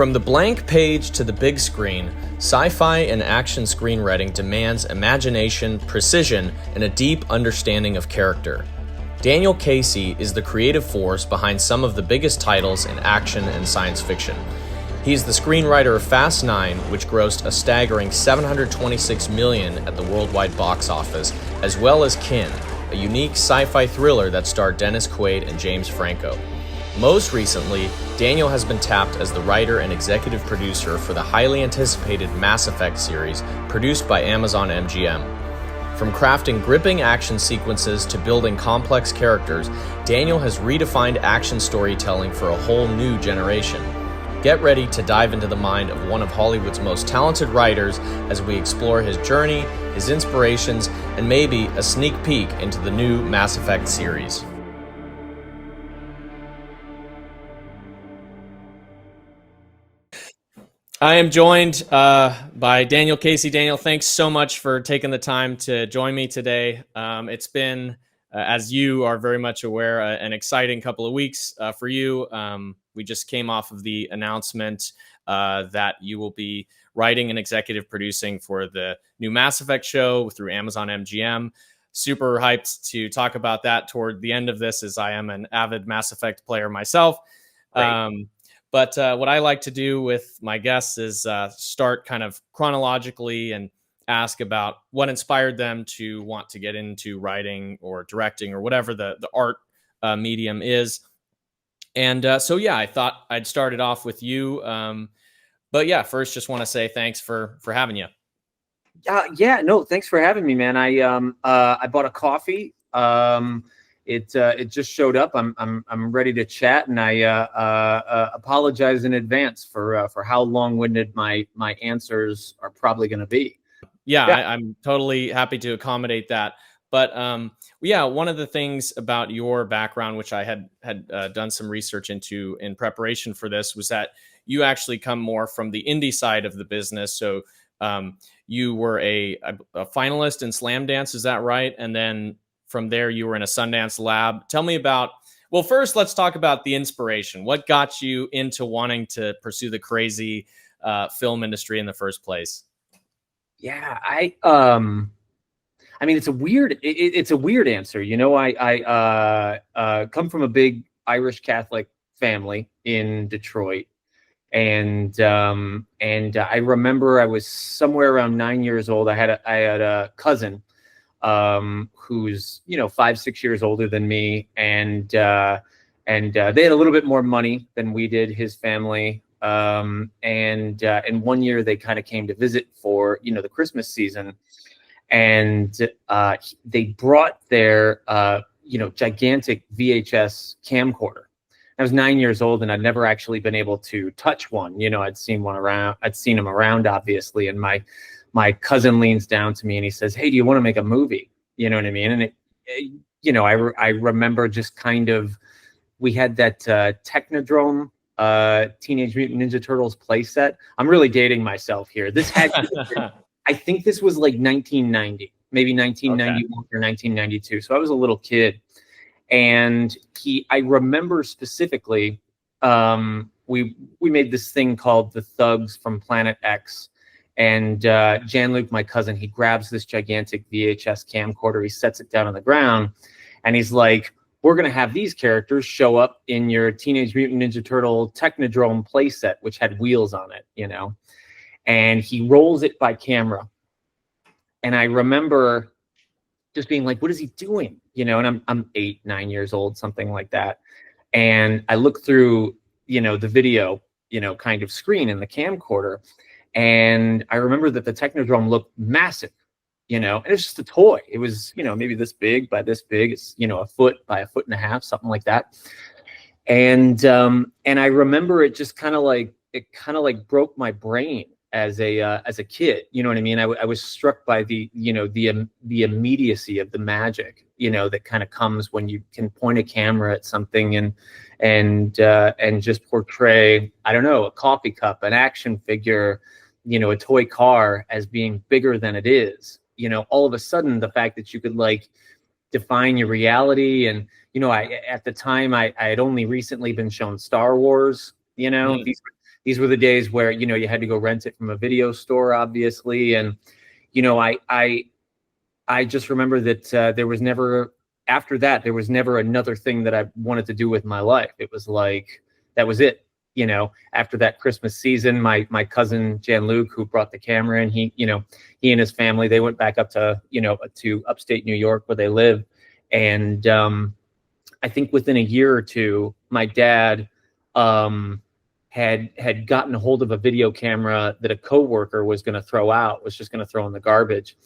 From the blank page to the big screen, sci-fi and action screenwriting demands imagination, precision, and a deep understanding of character. Daniel Casey is the creative force behind some of the biggest titles in action and science fiction. He is the screenwriter of Fast 9, which grossed a staggering $726 million at the worldwide box office, as well as Kin, a unique sci-fi thriller that starred Dennis Quaid and James Franco. Most recently, Daniel has been tapped as the writer and executive producer for the highly anticipated Mass Effect series produced by Amazon MGM. From crafting gripping action sequences to building complex characters, Daniel has redefined action storytelling for a whole new generation. Get ready to dive into the mind of one of Hollywood's most talented writers as we explore his journey, his inspirations, and maybe a sneak peek into the new Mass Effect series. I am joined by Daniel Casey. Daniel, thanks so much for taking the time to join me today. It's been, as you are very much aware, an exciting couple of weeks for you. We just came off of the announcement that you will be writing and executive producing for the new Mass Effect show through Amazon MGM. Super hyped to talk about that toward the end of this, as I am an avid Mass Effect player myself. But what I like to do with my guests is start kind of chronologically and ask about what inspired them to want to get into writing or directing or whatever the art medium is. And I thought I'd start it off with you. But yeah, first, just want to say thanks for having you. No, thanks for having me, man. I bought a coffee. It just showed up. I'm ready to chat, and I apologize in advance for how long-winded my answers are probably going to be. I'm totally happy to accommodate that. But one of the things about your background, which I had done some research into in preparation for this, was that you actually come more from the indie side of the business. So you were a finalist in Slam Dance, is that right? And then from there, you were in a Sundance Lab. Tell me about, well, first, let's talk about the inspiration. What got you into wanting to pursue the crazy film industry in the first place? Yeah, I mean, it's a weird answer. You know, I come from a big Irish Catholic family in Detroit. And I remember I was somewhere around 9 years old. I had a cousin who's 5-6 years older than me, and they had a little bit more money than we did, his family. And 1 year they kind of came to visit for the Christmas season, and they brought their gigantic VHS camcorder. I was 9 years old, and I'd never actually been able to touch one. I'd seen them around, obviously. And my cousin leans down to me and he says, "Hey, do you want to make a movie?" You know what I mean? And I remember just kind of, we had that Technodrome Teenage Mutant Ninja Turtles playset. I'm really dating myself here. This had, I think this was like 1990, maybe 1991 or 1992. So I was a little kid. And I remember specifically, we made this thing called the Thugs from Planet X, and Jean-Luc, my cousin, he grabs this gigantic VHS camcorder, he sets it down on the ground, and he's like, "We're gonna have these characters show up in your Teenage Mutant Ninja Turtle Technodrome playset," which had wheels on it, and he rolls it by camera, and I remember just being like, "What is he doing?" And I'm 8-9 years old, something like that. And I look through, the video, kind of screen in the camcorder. And I remember that the Technodrome looked massive, and it's just a toy. It was, maybe this big by this big. It's, a foot by a foot and a half, something like that. And I remember it just kind of like broke my brain as a kid. You know what I mean? I was struck by the immediacy of the magic, that kind of comes when you can point a camera at something and just portray, I don't know, a coffee cup, an action figure, a toy car as being bigger than it is. All of a sudden, the fact that you could define your reality. And, at the time I had only recently been shown Star Wars, these were the days where, you know, you had to go rent it from a video store, obviously. And, you know, I just remember that there was never, after that, there was never another thing that I wanted to do with my life. It was like, that was it. You know, after that Christmas season, my cousin Jan-Luc, who brought the camera in, he and his family, they went back up to, you know, to upstate New York where they live. And I think within a year or two, my dad had gotten a hold of a video camera that a coworker was going to throw out, was just going to throw in the garbage.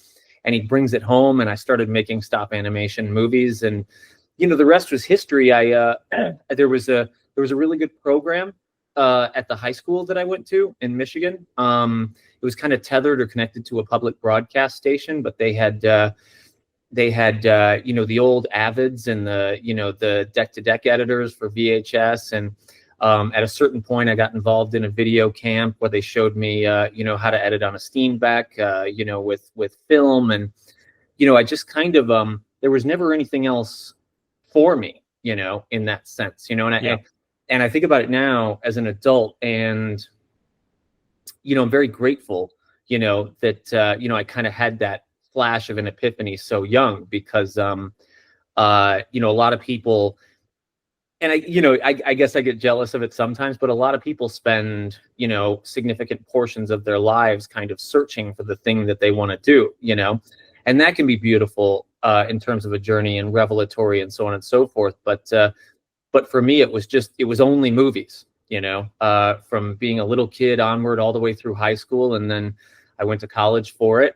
And he brings it home, and I started making stop animation movies. And, you know, the rest was history. There was a really good program at the high school that I went to in Michigan. It was kind of tethered or connected to a public broadcast station, but they had you know, the old Avids and the, you know, the deck-to-deck editors for VHS. And at a certain point, I got involved in a video camp where they showed me, you know, how to edit on a Steenbeck, you know, with film. And, you know, I just kind of, there was never anything else for me, you know, in that sense, you know. And I think about it now as an adult, and, you know, I'm very grateful, you know, that, you know, I kind of had that flash of an epiphany so young, because, you know, a lot of people, and I guess I get jealous of it sometimes, but a lot of people spend, you know, significant portions of their lives kind of searching for the thing that they want to do, you know, and that can be beautiful in terms of a journey and revelatory and so on and so forth. But for me, it was only movies, you know, from being a little kid onward all the way through high school. And then I went to college for it.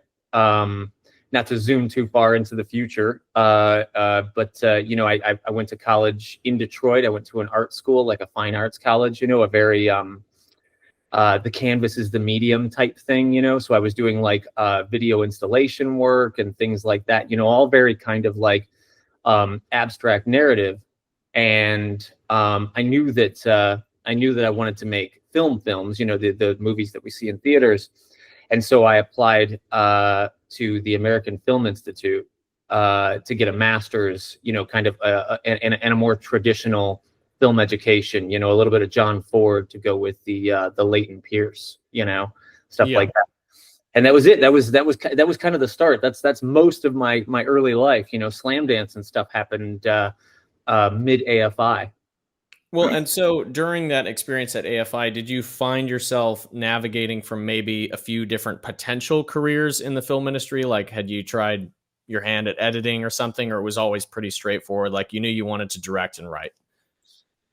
Not to zoom too far into the future, but you know, I went to college in Detroit. I went to an art school, like a fine arts college, you know, a very, the canvas is the medium type thing, you know, so I was doing like video installation work and things like that, you know, all very kind of like abstract narrative. And I knew that I wanted to make films, you know, the movies that we see in theaters. And so I applied to the American Film Institute to get a master's, you know, kind of and a more traditional film education, you know, a little bit of John Ford to go with the Leighton Pierce, you know, stuff like that. And that was it. That was kind of the start. That's most of my early life, you know. Slam dance and stuff happened mid AFI. Well, and so during that experience at AFI, did you find yourself navigating from maybe a few different potential careers in the film industry? Like, had you tried your hand at editing or something, or it was always pretty straightforward? Like, you knew you wanted to direct and write?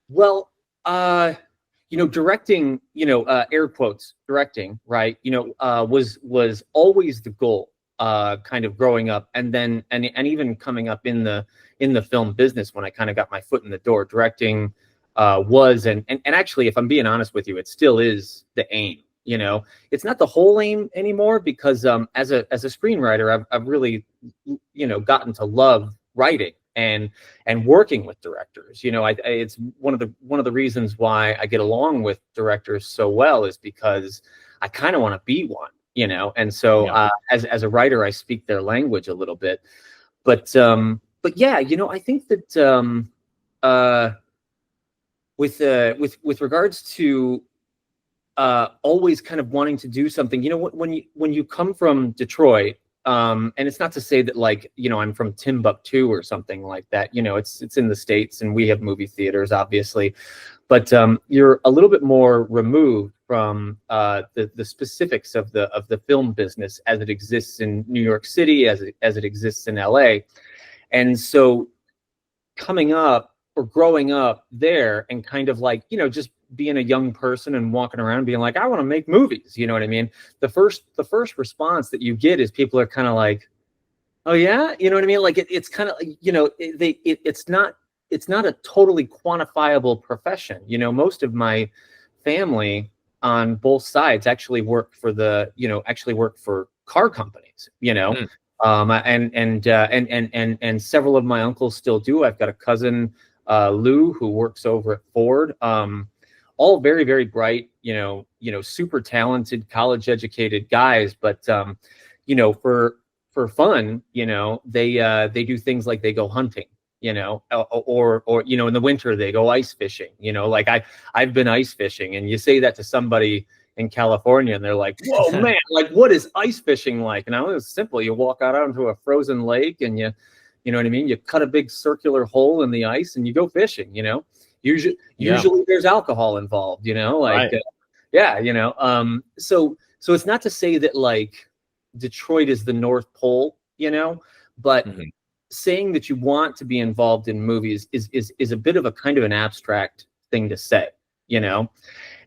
Well, you know, directing, you know, air quotes, directing, right, you know, was always the goal, kind of growing up, and then and even coming up in the film business when I kind of got my foot in the door. Directing was and actually, if I'm being honest with you, it still is the aim. You know, it's not the whole aim anymore, because as a screenwriter, I've really, you know, gotten to love writing and working with directors. You know, it's one of the reasons why I get along with directors so well, is because I kind of want to be one. You know, and so as a writer, I speak their language a little bit. But yeah, you know, I think that with regards to always kind of wanting to do something, you know, when you come from Detroit, and it's not to say that, like, you know, I'm from Timbuktu or something like that. You know, it's in the States, and we have movie theaters, obviously, but you're a little bit more removed from the specifics of the film business as it exists in New York City, as it exists in LA. And so coming up or growing up there, and kind of like, you know, just being a young person and walking around being like, I want to make movies, you know what I mean? The first response that you get is people are kind of like, oh yeah, you know what I mean? Like it's kind of, you know, it's not a totally quantifiable profession. You know, most of my family on both sides actually work for car companies, you know. And several of my uncles still do. I've got a cousin, Lou, who works over at Ford. All very, very bright, you know, super talented, college educated guys. But you know, for fun, you know, they do things like they go hunting, or in the winter they go ice fishing, like I've been ice fishing, and you say that to somebody in California and they're like, whoa, man, like what is ice fishing like? And I was simple. You walk out onto a frozen lake and you know what I mean? You cut a big circular hole in the ice and you go fishing, usually there's alcohol involved, like, right. So it's not to say that like Detroit is the North Pole, but mm-hmm. saying that you want to be involved in movies is a bit of a kind of an abstract thing to say,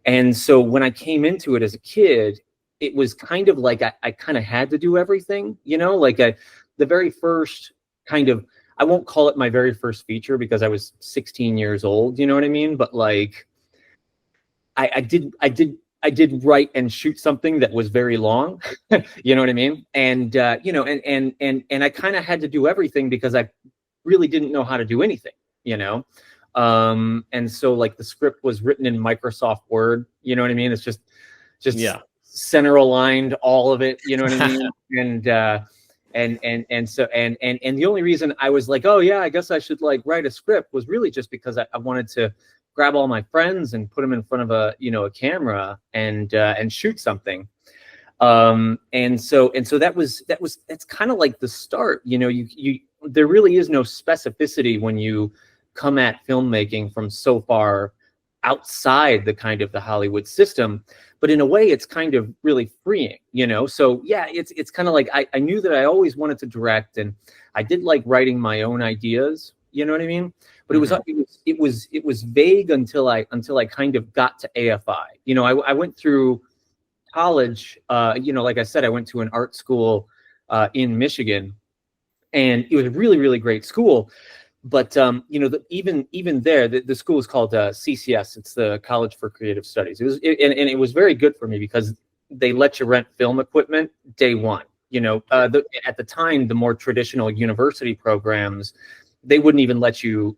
And so when I came into it as a kid, it was kind of like I kind of had to do everything, like the very first kind of, I won't call it my very first feature because I was 16 years old, you know what I mean? But like I did write and shoot something that was very long, you know what I mean? And and I kind of had to do everything because I really didn't know how to do anything, and so like the script was written in Microsoft Word, you know what I mean? It's just center aligned, all of it, you know what I mean? And so the only reason I was like, oh yeah, I guess I should like write a script was really just because I wanted to grab all my friends and put them in front of a camera and shoot something. And so that's kind of like the start, you there really is no specificity when you come at filmmaking from so far outside the kind of the Hollywood system, but in a way it's kind of really freeing, so yeah, it's kind of like I knew that I always wanted to direct, and I did like writing my own ideas, you know what I mean? But mm-hmm. it was vague until I kind of got to AFI. I went through college, like I said, I went to an art school in Michigan, and it was a really, really great school. But even there, the school is called CCS. It's the College for Creative Studies. It was very good for me because they let you rent film equipment day one. At the time, the more traditional university programs, they wouldn't even let you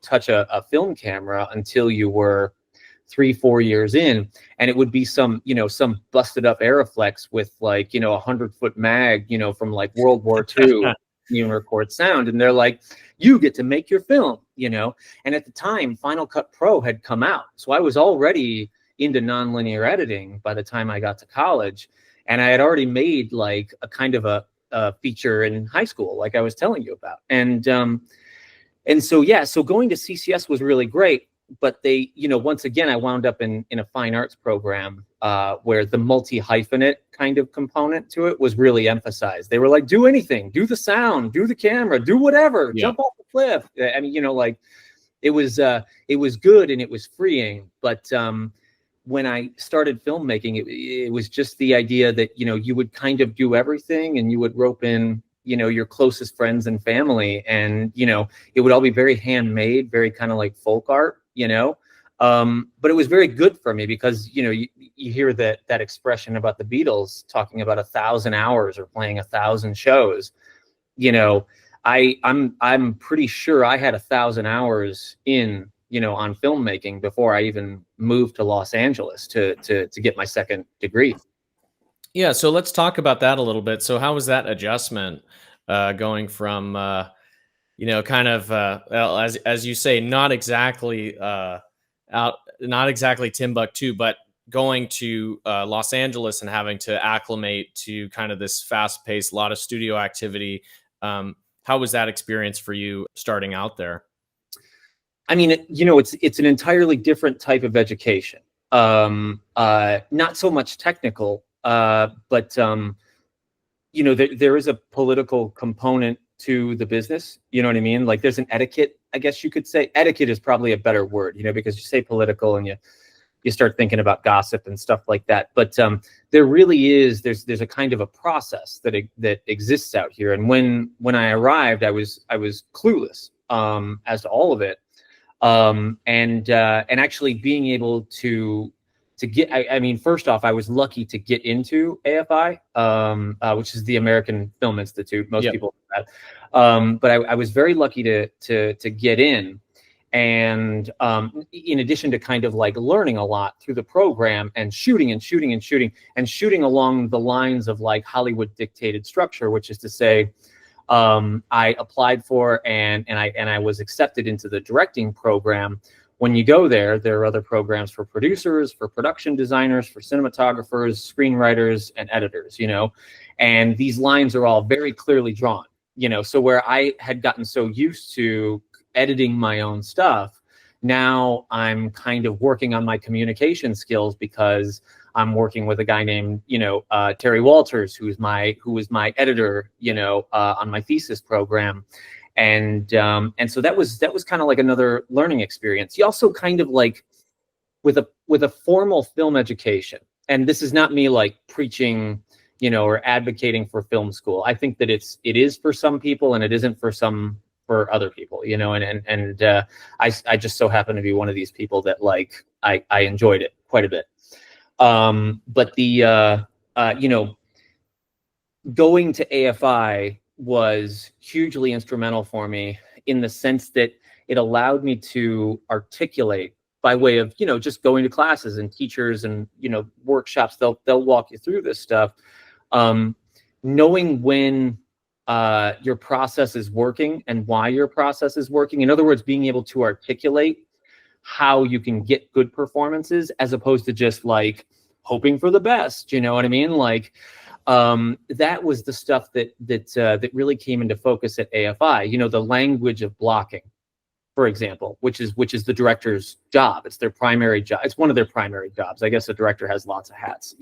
touch a film camera until you were 3-4 years in, and it would be some busted up Aeroflex with like 100-foot mag from like World War II. Record sound, and they're like, you get to make your film, and at the time Final Cut Pro had come out, so I was already into nonlinear editing by the time I got to college, and I had already made like a kind of a feature in high school, like I was telling you about, and so going to CCS was really great. But they, once again, I wound up in a fine arts program where the multi-hyphenate kind of component to it was really emphasized. They were like, do anything, do the sound, do the camera, do whatever, jump off the cliff. I mean, like it was good and it was freeing. But when I started filmmaking, it was just the idea that, you would kind of do everything and you would rope in, your closest friends and family. And, it would all be very handmade, very kind of like folk art. But it was very good for me because, you hear that expression about the Beatles talking about 1,000 hours or playing 1,000 shows. I'm pretty sure I had 1,000 hours in, on filmmaking before I even moved to Los Angeles to get my second degree. Yeah. So let's talk about that a little bit. So how was that adjustment going from, kind of, as you say, not exactly Timbuktu, but going to Los Angeles and having to acclimate to kind of this fast-paced, lot of studio activity. How was that experience for you starting out there? I mean, it's an entirely different type of education. Not so much technical, but there is a political component to the business, you know what I mean? Like there's an etiquette, I guess you could say. Etiquette is probably a better word, because you say political and you start thinking about gossip and stuff like that. But there really is, there's a kind of a process that exists out here. And when I arrived, I was clueless as to all of it. And actually being able to get, I mean, first off, I was lucky to get into AFI, which is the American Film Institute. Most people know that. But I was very lucky to get in. And in addition to kind of like learning a lot through the program and shooting along the lines of like Hollywood dictated structure, which is to say, I applied for and I was accepted into the directing program. When you go there are other programs for producers, for production designers, for cinematographers, screenwriters, and editors, and these lines are all very clearly drawn, so where I had gotten so used to editing my own stuff, now I'm kind of working on my communication skills because I'm working with a guy named, Terry Walters, who was my editor, on my thesis program. And so that was kind of like another learning experience. You also kind of like with a formal film education, and this is not me like preaching, or advocating for film school. I think that it is for some people and it isn't for other people, and I just so happen to be one of these people that like I enjoyed it quite a bit. But the going to AFI was hugely instrumental for me in the sense that it allowed me to articulate by way of, just going to classes and teachers and, workshops. They'll walk you through this stuff. Knowing when your process is working and why your process is working. In other words, being able to articulate how you can get good performances as opposed to just like hoping for the best. You know what I mean? Like, that was the stuff that really came into focus at AFI. The language of blocking, for example, which is the director's job. It's their primary job. It's one of their primary jobs. I guess a director has lots of hats,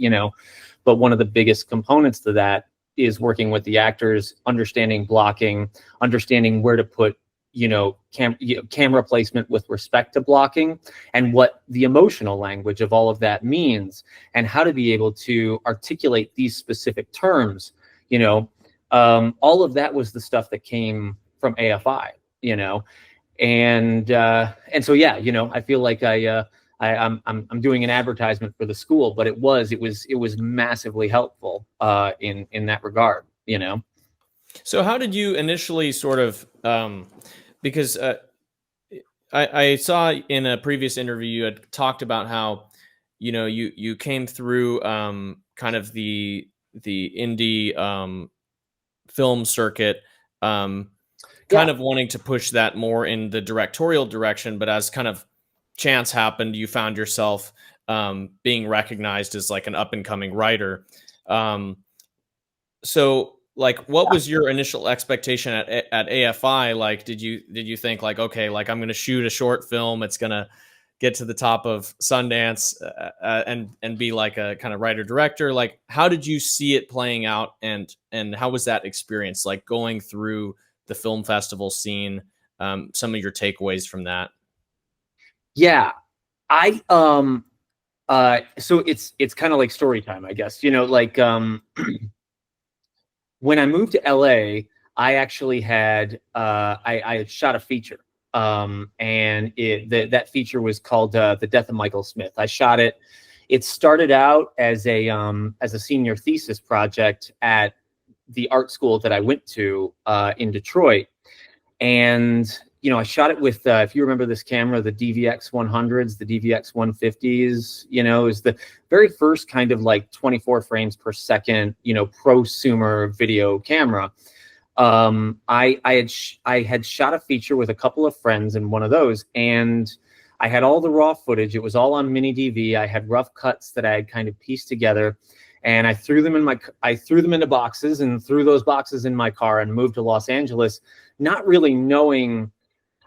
but one of the biggest components to that is working with the actors, understanding blocking, understanding where to put, camera placement with respect to blocking, and what the emotional language of all of that means, and how to be able to articulate these specific terms. All of that was the stuff that came from AFI. And so yeah, I feel like I'm doing an advertisement for the school, but it was massively helpful in that regard. So how did you initially sort of because I saw in a previous interview you had talked about how you came through kind of the indie film circuit kind of wanting to push that more in the directorial direction, but as kind of chance happened, you found yourself being recognized as like an up and coming writer. So like, what was your initial expectation at AFI? Like, did you think like, okay, like I'm going to shoot a short film, it's going to get to the top of Sundance and be like a kind of writer director? Like, how did you see it playing out, and how was that experience like going through the film festival scene? Some of your takeaways from that. Yeah, so it's kind of like story time, I guess. Like when I moved to LA, I actually had I had shot a feature, and that feature was called The Death of Michael Smith. I shot it. It started out as a senior thesis project at the art school that I went to in Detroit, and I shot it with if you remember this camera, the DVX 100s, the DVX 150s. Is the very first kind of like 24 frames per second, prosumer video camera. I had shot a feature with a couple of friends in one of those, and I had all the raw footage. It was all on mini DV. I had rough cuts that I had kind of pieced together, and I threw them into boxes and threw those boxes in my car and moved to Los Angeles, not really knowing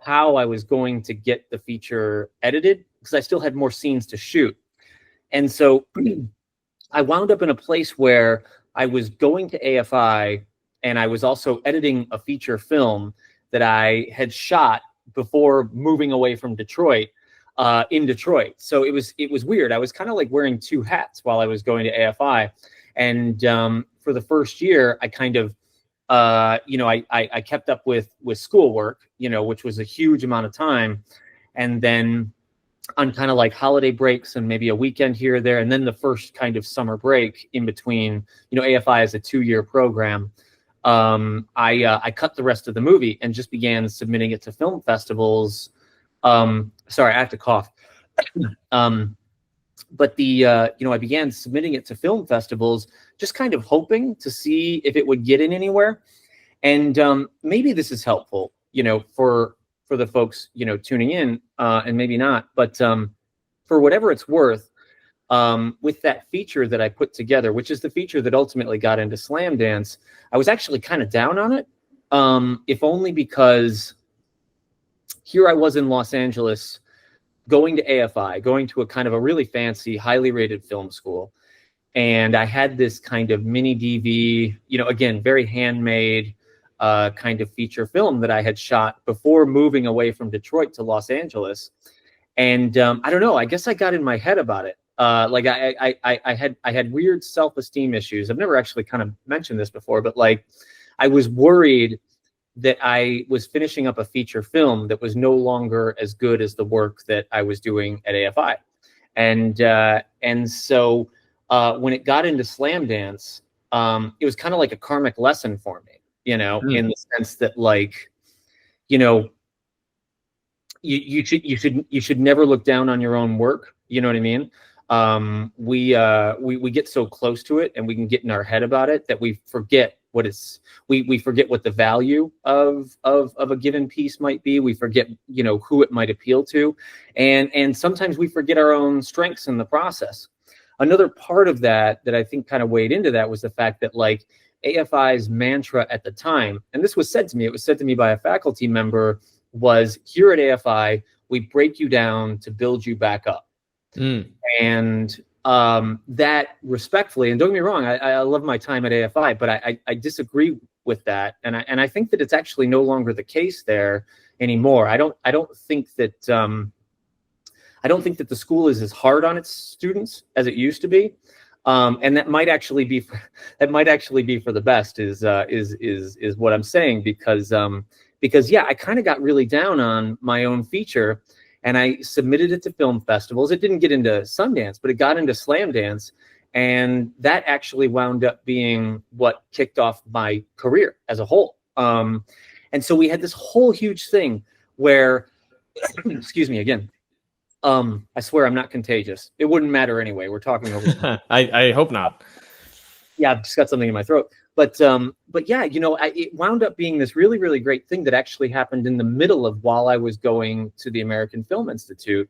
how I was going to get the feature edited because I still had more scenes to shoot. And so I wound up in a place where I was going to AFI and I was also editing a feature film that I had shot before moving away from Detroit, in Detroit. So it was weird. I was kind of like wearing two hats while I was going to AFI. And for the first year, I kind of I kept up with schoolwork, which was a huge amount of time. And then on kind of like holiday breaks and maybe a weekend here or there, and then the first kind of summer break in between, AFI is a 2-year program. I cut the rest of the movie and just began submitting it to film festivals. Sorry, I have to cough. But I began submitting it to film festivals, just kind of hoping to see if it would get in anywhere. And maybe this is helpful, for the folks, tuning in, and maybe not. But for whatever it's worth, with that feature that I put together, which is the feature that ultimately got into Slamdance, I was actually kind of down on it, if only because here I was in Los Angeles, going to AFI, going to a kind of a really fancy, highly rated film school. And I had this kind of mini DV, again, very handmade kind of feature film that I had shot before moving away from Detroit to Los Angeles. And I don't know, I guess I got in my head about it. Like I had weird self-esteem issues. I've never actually kind of mentioned this before, but like I was worried that I was finishing up a feature film that was no longer as good as the work that I was doing at AFI. And so when it got into Slamdance, it was kind of like a karmic lesson for me, in the sense that, like, you should never look down on your own work. You know what I mean? We get so close to it, and we can get in our head about it that we forget what it's. We forget what the value of a given piece might be. We forget, who it might appeal to, and sometimes we forget our own strengths in the process. Another part of that I think kind of weighed into that was the fact that, like, AFI's mantra at the time, and this was said to me, it was said to me by a faculty member, was, here at AFI, we break you down to build you back up. And that, respectfully, and don't get me wrong, I love my time at AFI, but I disagree with that, and I think that it's actually no longer the case there anymore. I don't think that the school is as hard on its students as it used to be, and that might actually be for the best. Is what I'm saying, because yeah, I kind of got really down on my own feature, and I submitted it to film festivals. It didn't get into Sundance, but it got into Slamdance, and that actually wound up being what kicked off my career as a whole. And so we had this whole huge thing where, excuse me again. I swear I'm not contagious. It wouldn't matter anyway. We're talking over. I hope not. Yeah, I've just got something in my throat. But yeah, it wound up being this really, really great thing that actually happened in the middle of while I was going to the American Film Institute.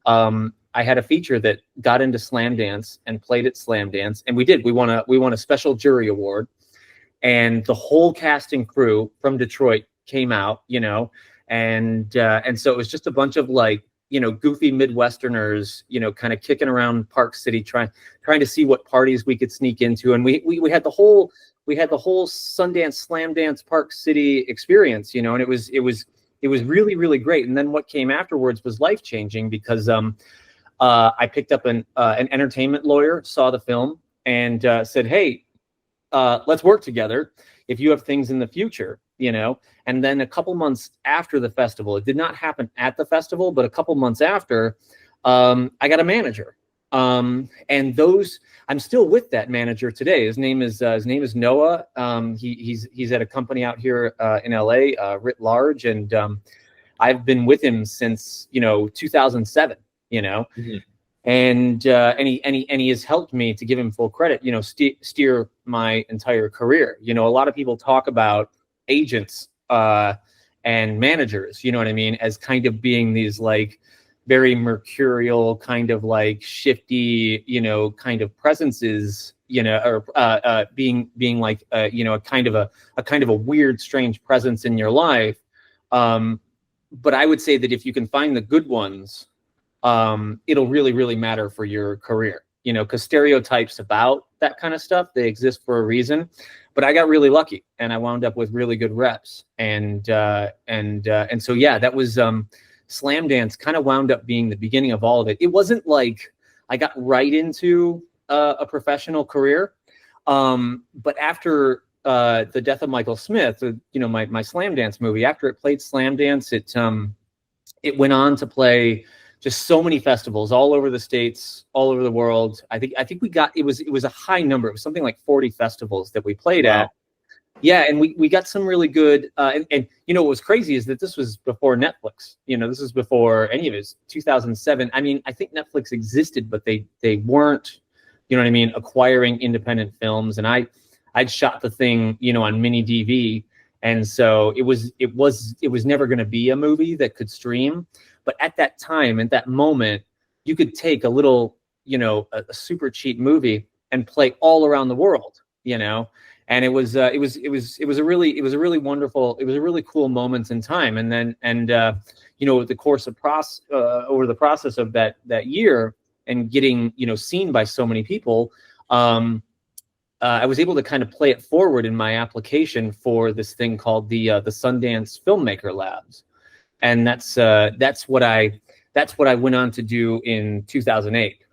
I had a feature that got into Slamdance and played at Slamdance, and we won a special jury award, and the whole cast and crew from Detroit came out, and so it was just a bunch of, like, goofy Midwesterners, kind of kicking around Park City, trying to see what parties we could sneak into. And we had the whole Sundance Slamdance Park City experience, and it was really, really great. And then what came afterwards was life-changing, because I picked up an entertainment lawyer, saw the film, and said, hey, let's work together if you have things in the future. And then a couple months after the festival, it did not happen at the festival, but a couple months after, I got a manager. And I'm still with that manager today. His name is Noah. He's at a company out here in LA, writ large, and I've been with him since 2007. Mm-hmm. And he has helped me, to give him full credit, steer my entire career. A lot of people talk about agents and managers, you know what I mean, as kind of being these, like, very mercurial, kind of like shifty, kind of presences, or being like a kind of a weird, strange presence in your life. But I would say that if you can find the good ones, it'll really, really matter for your career, because stereotypes about that kind of stuff, they exist for a reason. But I got really lucky, and I wound up with really good reps, and so yeah, that was Slamdance. Kind of wound up being the beginning of all of it. It wasn't like I got right into a professional career, but after the death of Michael Smith, my Slamdance movie, after it played Slamdance, it went on to play just so many festivals all over the States, all over the world. I think we got, it was a high number. It was something like 40 festivals that we played at. Yeah, and we got some really good, and what was crazy is that this was before Netflix. This was before any of it. 2007. I mean, I think Netflix existed, but they weren't, acquiring independent films. And I'd shot the thing, on mini DV, And so it was never going to be a movie that could stream. But at that time, at that moment, you could take a little, a super cheap movie and play all around the world, and it was a really wonderful, it was a really cool moment in time. And then, the course of over the process of that year, and getting, seen by so many people, I was able to kind of play it forward in my application for this thing called the Sundance Filmmaker Labs, and that's what I went on to do in 2008.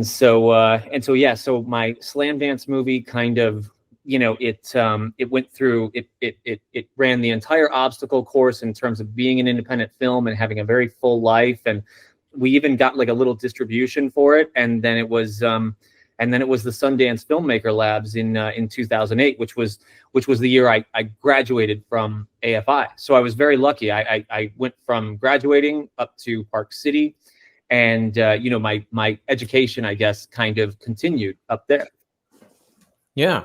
So my Slam Dance movie kind of, it went through, it ran the entire obstacle course in terms of being an independent film and having a very full life, and we even got like a little distribution for it, and then it was the Sundance Filmmaker Labs in 2008, which was the year I graduated from AFI. So I was very lucky. I went from graduating up to Park City, and my education, I guess, kind of continued up there. Yeah,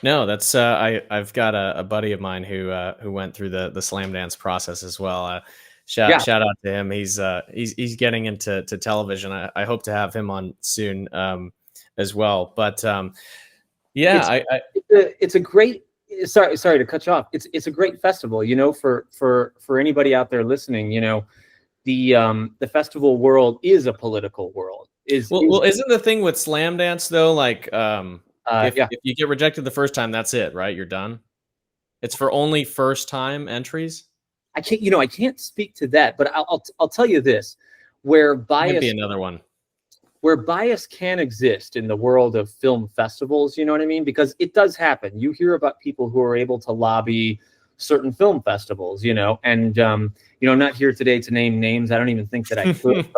no, that's I've got a buddy of mine who went through the Slam Dance process as well. Shout out to him. He's getting into television. I hope to have him on soon. As well, but it's a great, sorry to cut you off. It's a great festival, for anybody out there listening. The festival world is a political world. Well, isn't the thing with Slam Dance though, like if you get rejected the first time, that's it, right? You're done. It's for only first time entries. I can't speak to that, but I'll tell you this: where bias, might be another one. Where bias can exist in the world of film festivals, you know what I mean? Because it does happen. You hear about people who are able to lobby certain film festivals, and I'm not here today to name names. I don't even think that I could,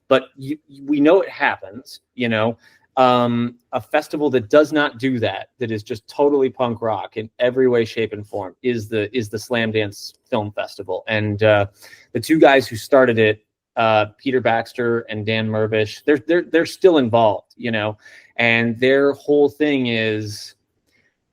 but we know it happens, a festival that does not do that is just totally punk rock in every way, shape, and form is the Slam Dance Film Festival. And the two guys who started it, Peter Baxter and Dan Mervish, they're still involved, and their whole thing is,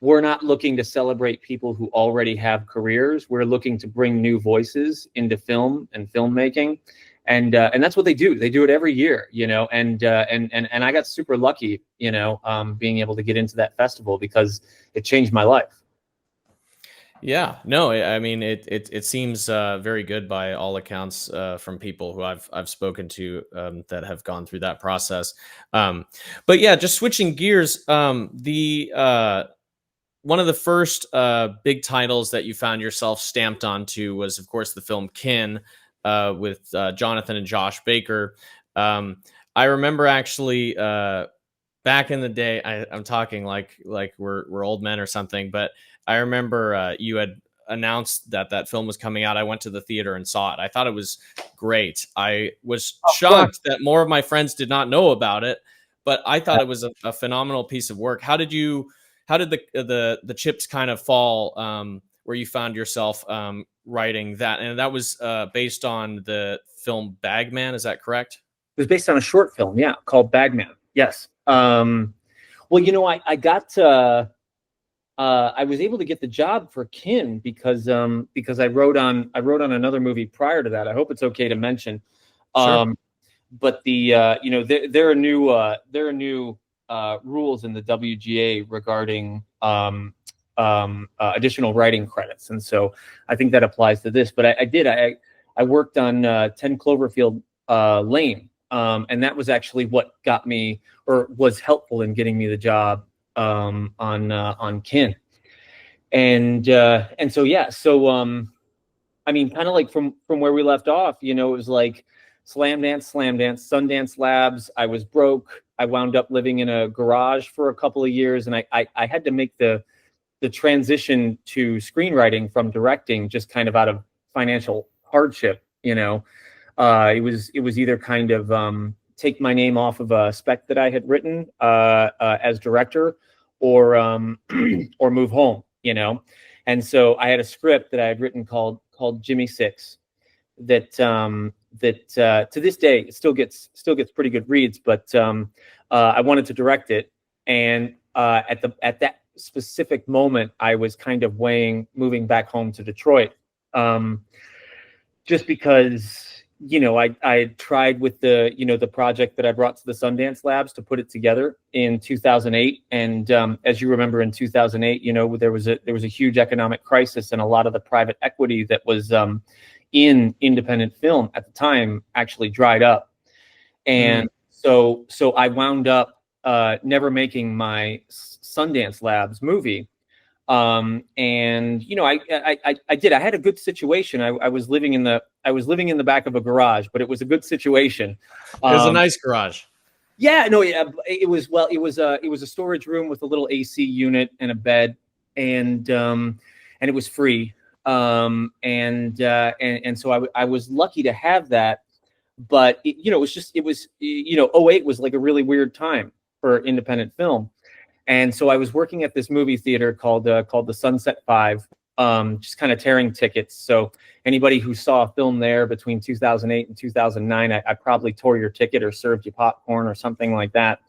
we're not looking to celebrate people who already have careers. We're looking to bring new voices into film and filmmaking, and that's what they do. They do it every year, and I got super lucky, being able to get into that festival because it changed my life. Yeah, no, I mean, it seems very good by all accounts from people who I've spoken to that have gone through that process. But yeah, just switching gears, the one of the first big titles that you found yourself stamped onto was, of course, the film Kin with Jonathan and Josh Baker. I remember actually back in the day, I'm talking like we're old men or something, but I remember you had announced that film was coming out. I went to the theater and saw it. I thought it was great. I was shocked that more of my friends did not know about it, but I thought it was a phenomenal piece of work. How did the chips kind of fall where you found yourself writing that? And that was based on the film Bagman. Is that correct? It was based on a short film, yeah, called Bagman. Yes. Well, I got I was able to get the job for Kin because I wrote on another movie prior to that. I hope it's okay to mention. Sure. But there are new rules in the WGA regarding additional writing credits, and so I think that applies to this. But I worked on 10 Cloverfield Lane, and that was actually what got me, or was helpful in getting me the job on Kin. And so I mean, kind of like from where we left off, it was like Slam Dance, Sundance Labs. I was broke. I wound up living in a garage for a couple of years, and I had to make the transition to screenwriting from directing just kind of out of financial hardship. It was either kind of take my name off of a spec that I had written as director, or move home. And so I had a script that I had written called Jimmy Six that to this day it still gets pretty good reads, but I wanted to direct it, and at specific moment, I was kind of weighing moving back home to Detroit, just because, I tried with the project that I brought to the Sundance Labs to put it together in 2008. And as you remember, in 2008, there was a huge economic crisis, and a lot of the private equity that was in independent film at the time actually dried up. And so I wound up never making my Sundance Labs movie. I did. I had a good situation. I was living in the back of a garage, but it was a good situation. It was a nice garage. Yeah, no, yeah, it was. Well, it was a storage room with a little AC unit and a bed, and it was free. So I was lucky to have that. But it was 2008 was like a really weird time for independent film. And so I was working at this movie theater called the Sunset 5, just kind of tearing tickets. So anybody who saw a film there between 2008 and 2009, I probably tore your ticket or served you popcorn or something like that.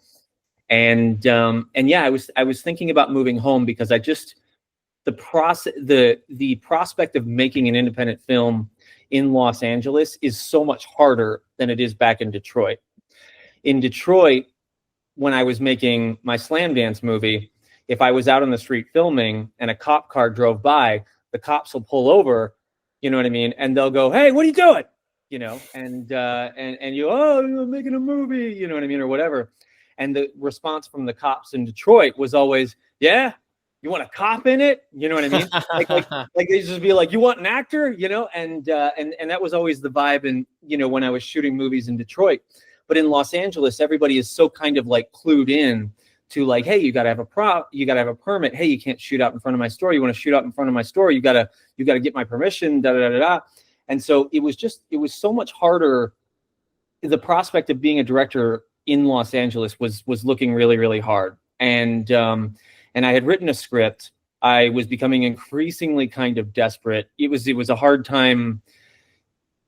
And yeah, I was thinking about moving home because the prospect of making an independent film in Los Angeles is so much harder than it is back in Detroit. In Detroit, when I was making my Slam Dance movie, if I was out on the street filming and a cop car drove by, the cops will pull over, you know what I mean? And they'll go, "Hey, what are you doing?" And you're making a movie, you know what I mean? Or whatever. And the response from the cops in Detroit was always, "Yeah, you want a cop in it?" You know what I mean? like they just be like, "You want an actor?" And that was always the vibe. And, when I was shooting movies in Detroit. But in Los Angeles, everybody is so kind of like clued in to like, "Hey, you got to have you got to have a permit. Hey, you can't shoot out in front of my store. You want to shoot out in front of my store? You got to get my permission, da da da da." And so it was so much harder. The prospect of being a director in Los Angeles was looking really, really hard. And I had written a script. I was becoming increasingly kind of desperate. It was a hard time.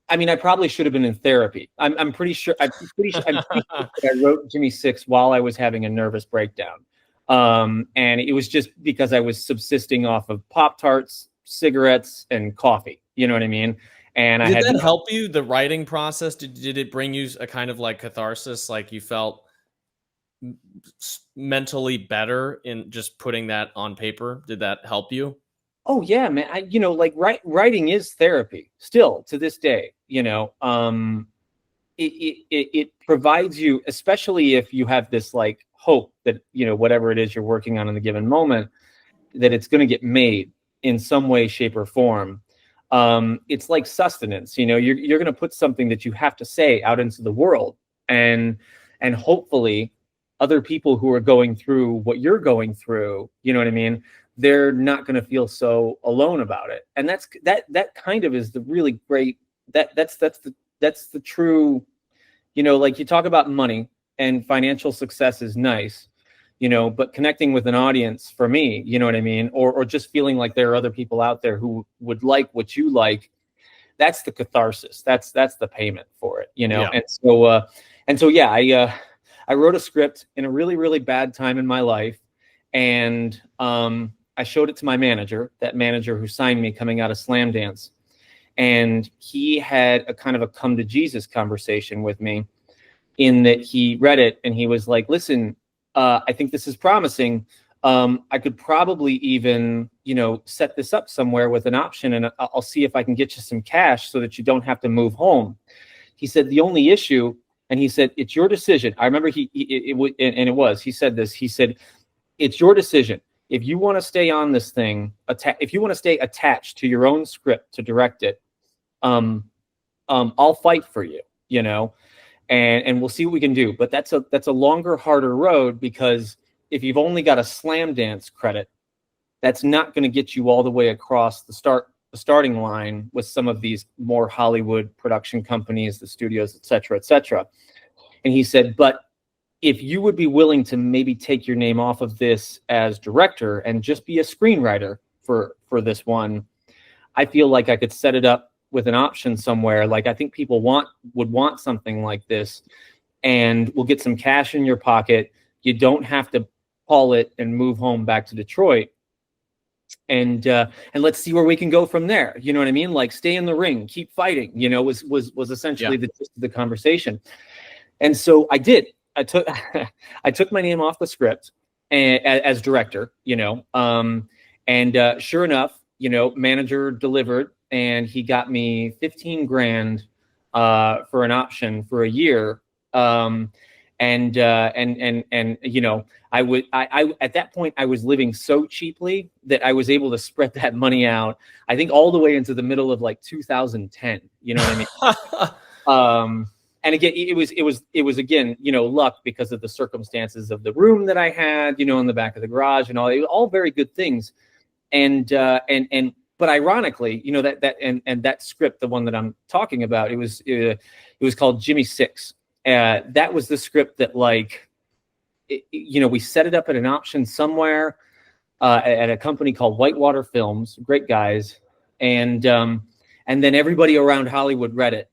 I mean, I probably should have been in therapy. I'm pretty sure I wrote Jimmy Six while I was having a nervous breakdown. And it was just because I was subsisting off of Pop-Tarts, cigarettes, and coffee. You know what I mean? And did that help you, the writing process? Did it bring you a kind of like catharsis? Like you felt mentally better in just putting that on paper? Did that help you? Oh yeah, man. Writing is therapy still to this day. It provides you, especially if you have this like hope that, whatever it is you're working on in the given moment, that it's going to get made in some way, shape, or form. It's like sustenance. You're going to put something that you have to say out into the world, and hopefully other people who are going through what you're going through, you know what I mean, they're not going to feel so alone about it. And that kind of is the really great, that's the true, like you talk about money and financial success is nice, but connecting with an audience for me, you know what I mean? Or just feeling like there are other people out there who would like what you like. That's the catharsis. That's the payment for it, Yeah. And so, yeah, I wrote a script in a really, really bad time in my life. And, I showed it to my manager, that manager who signed me coming out of Slam Dance. And he had a kind of a come to Jesus conversation with me, in that he read it and he was like, "Listen, I think this is promising. I could probably even, set this up somewhere with an option, and I'll see if I can get you some cash so that you don't have to move home." He said, "The only issue," and he said, "It's your decision." I remember he said this, he said, "It's your decision. If you want to stay on this thing, if you want to stay attached to your own script to direct it, I'll fight for you, and we'll see what we can do. But that's a longer, harder road, because if you've only got a Slam Dance credit, that's not going to get you all the way across the starting line with some of these more Hollywood production companies, the studios, et cetera, et cetera." And he said, "But if you would be willing to maybe take your name off of this as director and just be a screenwriter for this one, I feel like I could set it up with an option somewhere. Like, I think people would want something like this, and we'll get some cash in your pocket. You don't have to haul it and move home back to Detroit. And let's see where we can go from there. You know what I mean? Like, stay in the ring, keep fighting, you know, was essentially the gist of the conversation. And so I did. I took I took my name off the script as director, you know. And sure enough, you know, manager delivered, and he got me 15 grand for an option for a year. And you know, I at that point I was living so cheaply that I was able to spread that money out, I think, all the way into the middle of like 2010. You know what I mean? And again, it was again, you know, luck because of the circumstances of the room that I had, you know, in the back of the garage and all very good things. And but ironically, you know, that script, the one that I'm talking about, it was called Jimmy Six. That was the script that, like, you know, we set it up at an option somewhere at a company called Whitewater Films, great guys, and then everybody around Hollywood read it,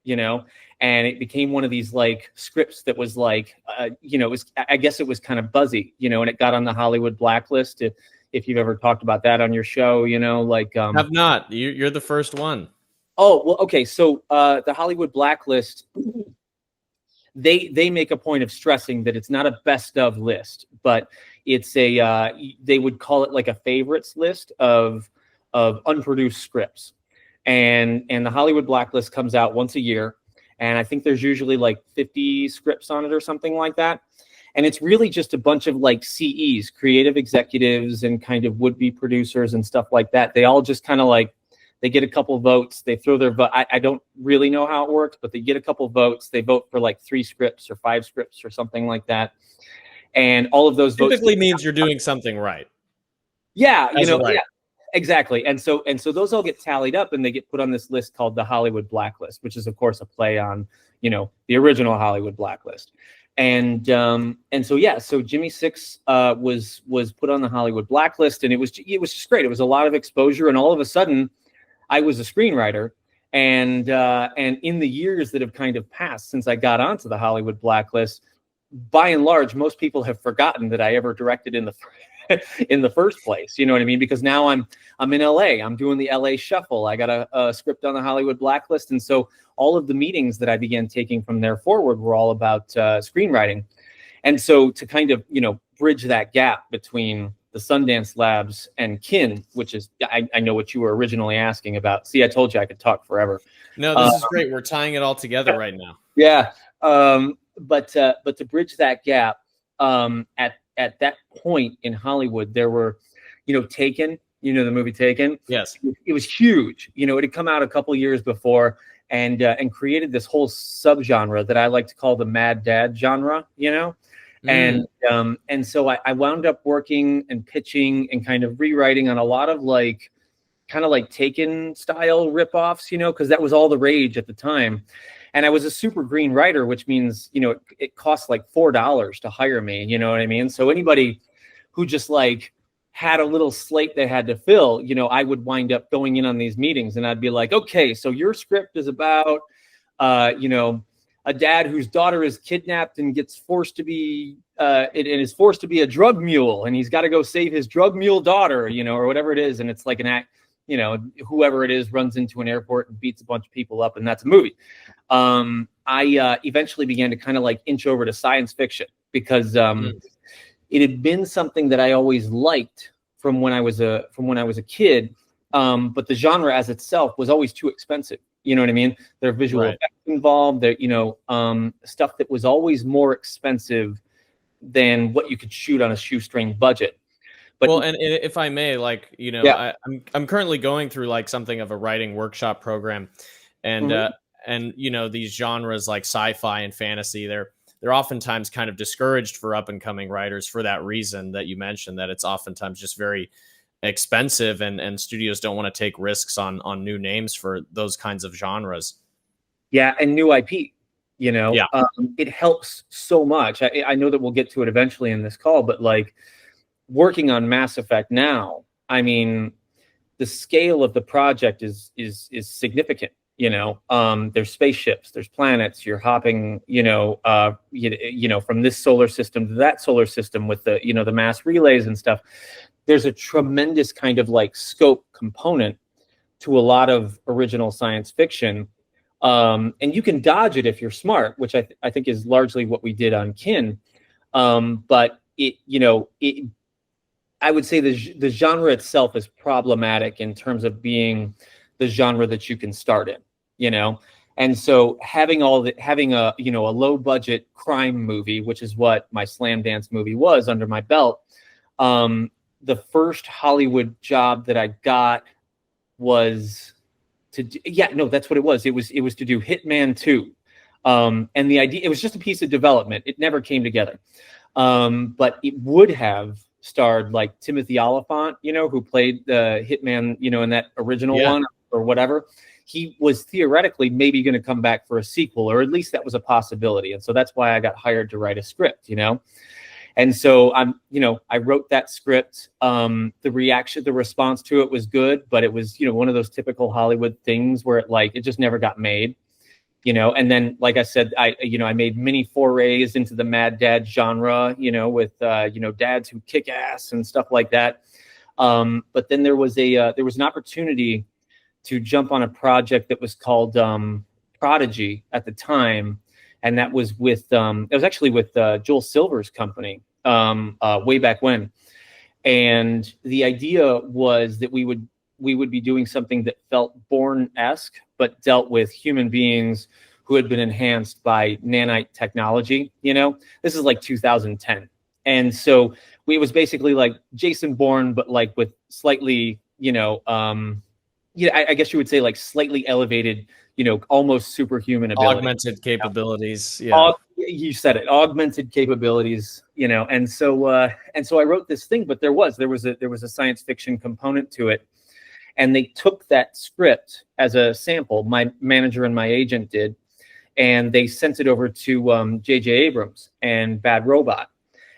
you know, and it became one of these like scripts that was like, you know, I guess it was kind of buzzy, you know, and it got on the Hollywood blacklist. If you've ever talked about that on your show, you know, like have not. You're the first one. Oh, well, okay. So the Hollywood blacklist, they make a point of stressing that it's not a best of list, but it's they would call it like a favorites list of unproduced scripts. And the Hollywood blacklist comes out once a year. And I think there's usually like 50 scripts on it or something like that. And it's really just a bunch of like CEs, creative executives, and kind of would-be producers and stuff like that. They all just kind of like, they get a couple votes. They throw their vote. I don't really know how it works, but they get a couple votes. They vote for like 3 scripts or 5 scripts or something like that. And all of those typically votes means you're doing something right. Yeah, you know, right. yeah, exactly. And so those all get tallied up and they get put on this list called the Hollywood blacklist, which is of course a play on, you know, the original Hollywood blacklist. And so Jimmy Six was put on the Hollywood blacklist, and it was just great. It was a lot of exposure, and all of a sudden, I was a screenwriter, and in the years that have kind of passed since I got onto the Hollywood blacklist, by and large, most people have forgotten that I ever directed in the first place. You know what I mean? Because now I'm in LA. I'm doing the LA shuffle. I got a script on the Hollywood blacklist, and so all of the meetings that I began taking from there forward were all about screenwriting. And so to kind of, you know, bridge that gap between the Sundance Labs and Kin, which is, I know what you were originally asking about. See, I told you I could talk forever. No, this is great. We're tying it all together right now. Yeah. But to bridge that gap, at that point in Hollywood, there were, you know, Taken, you know, the movie Taken. Yes. It was huge. You know, it had come out a couple years before and created this whole subgenre that I like to call the Mad Dad genre, you know? And so I wound up working and pitching and kind of rewriting on a lot of like, kind of like Taken style ripoffs, you know, because that was all the rage at the time. And I was a super green writer, which means, you know, it costs like $4 to hire me, you know what I mean? So anybody who just like had a little slate they had to fill, you know, I would wind up going in on these meetings and I'd be like, okay, so your script is about, you know, a dad whose daughter is kidnapped and gets forced to be, and is forced to be a drug mule, and he's got to go save his drug mule daughter, you know, or whatever it is. And it's like an act, you know, whoever it is runs into an airport and beats a bunch of people up, and that's a movie. I eventually began to kind of like inch over to science fiction because it had been something that I always liked from when I was a kid, but the genre as itself was always too expensive. You know what I mean? There are visual effects involved. There, you know, stuff that was always more expensive than what you could shoot on a shoestring budget. But, well, and if I may, like, you know, yeah. I'm currently going through like something of a writing workshop program, and and you know, these genres like sci-fi and fantasy, they're oftentimes kind of discouraged for up and coming writers for that reason that you mentioned, that it's oftentimes just very expensive, and studios don't want to take risks on new names for those kinds of genres. Yeah, and new IP. You know, it helps so much. I know that we'll get to it eventually in this call, but like working on Mass Effect now, I mean, the scale of the project is significant. There's spaceships, there's planets, you're hopping, from this solar system to that solar system with the, the mass relays and stuff. There's a tremendous kind of like scope component to a lot of original science fiction. And you can dodge it if you're smart, which I think is largely what we did on Kin. But I would say the genre itself is problematic in terms of being the genre that you can start in, and so having a low budget crime movie, which is what my Slam Dance movie was, under my belt. The first Hollywood job that I got was that's what it was. It was to do Hitman 2. And the idea, it was just a piece of development. It never came together. But it would have starred like Timothy Oliphant, who played the Hitman, in that original one or whatever. He was theoretically maybe going to come back for a sequel, or at least that was a possibility. And so that's why I got hired to write a script, And so I wrote that script. The response to it was good, but it was, one of those typical Hollywood things where it just never got made, And then, like I said, I made many forays into the Mad Dad genre, with dads who kick ass and stuff like that. But then there was an opportunity to jump on a project that was called Prodigy at the time. And that was with Joel Silver's company way back when. And the idea was that we would be doing something that felt Bourne-esque, but dealt with human beings who had been enhanced by nanite technology. This is like 2010. And so it was basically like Jason Bourne, but like with slightly, I guess you would say like slightly elevated, almost superhuman ability. Augmented capabilities. Yeah. You said it, augmented capabilities, and so I wrote this thing, but there was a science fiction component to it. And they took that script as a sample, my manager and my agent did, and they sent it over to J.J. Abrams and Bad Robot.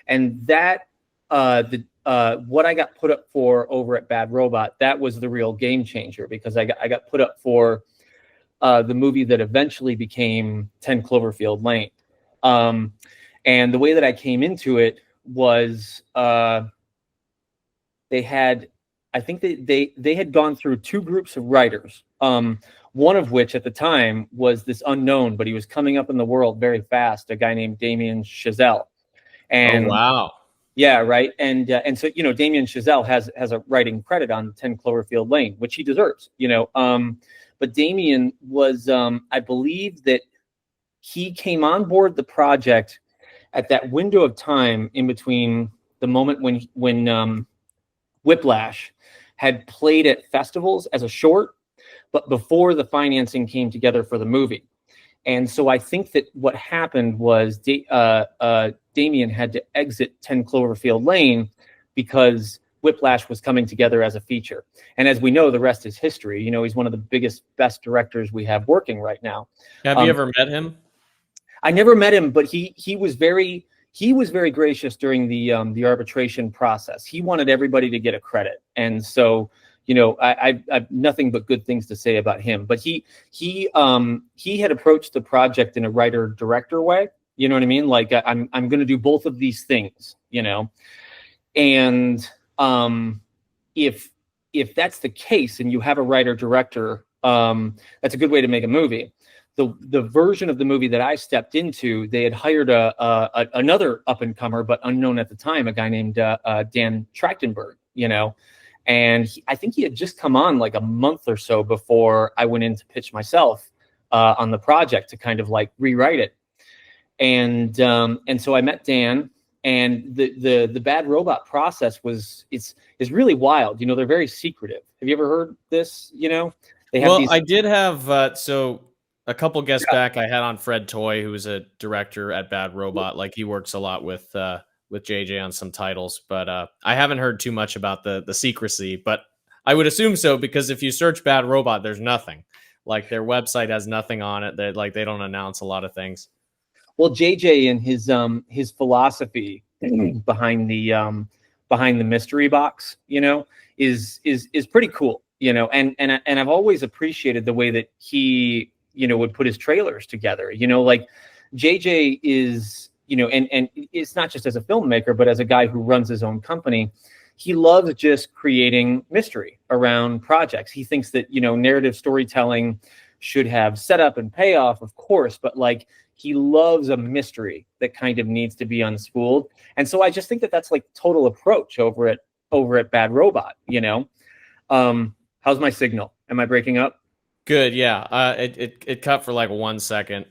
And that, what I got put up for over at Bad Robot, that was the real game changer, because I got put up for the movie that eventually became 10 Cloverfield Lane. And the way that I came into it was they had gone through two groups of writers, one of which at the time was this unknown, but he was coming up in the world very fast, a guy named Damien Chazelle. And wow. Yeah, right. And so, Damien Chazelle has a writing credit on 10 Cloverfield Lane, which he deserves, but Damien was, I believe that he came on board the project at that window of time in between the moment when Whiplash had played at festivals as a short, but before the financing came together for the movie. And so I think that what happened was Damien had to exit 10 Cloverfield Lane because Whiplash was coming together as a feature. And as we know, the rest is history. He's one of the biggest, best directors we have working right now. Have you ever met him? I never met him, but he was very gracious during the arbitration process. He wanted everybody to get a credit. And so, I've nothing but good things to say about him. But he had approached the project in a writer-director way. You know what I mean? Like, I'm going to do both of these things, And if that's the case and you have a writer-director, that's a good way to make a movie. The version of the movie that I stepped into, they had hired another up-and-comer, but unknown at the time, a guy named Dan Trachtenberg, and I think he had just come on like a month or so before I went in to pitch myself on the project to kind of like rewrite it. And so I met Dan, and the Bad Robot process is really wild. They're very secretive. Have you ever heard this? I did have so a couple guests back. I had on Fred Toy, who was a director at Bad Robot. Like, he works a lot with JJ on some titles, but I haven't heard too much about the secrecy. But I would assume so, because if you search Bad Robot, there's nothing. Like, their website has nothing on it. They don't announce a lot of things. Well, JJ and his philosophy behind the mystery box, is pretty cool. you know, and I've always appreciated the way that he, you know, would put his trailers together, you know, like JJ is, you know, and it's not just as a filmmaker, but as a guy who runs his own company. He loves just creating mystery around projects. He thinks that, you know, narrative storytelling should have setup and payoff, of course, but like he loves a mystery that kind of needs to be unspooled. And so I just think that that's like total approach over at Bad Robot, you know. How's my signal? Am I breaking up? Good, yeah. It cut for like 1 second.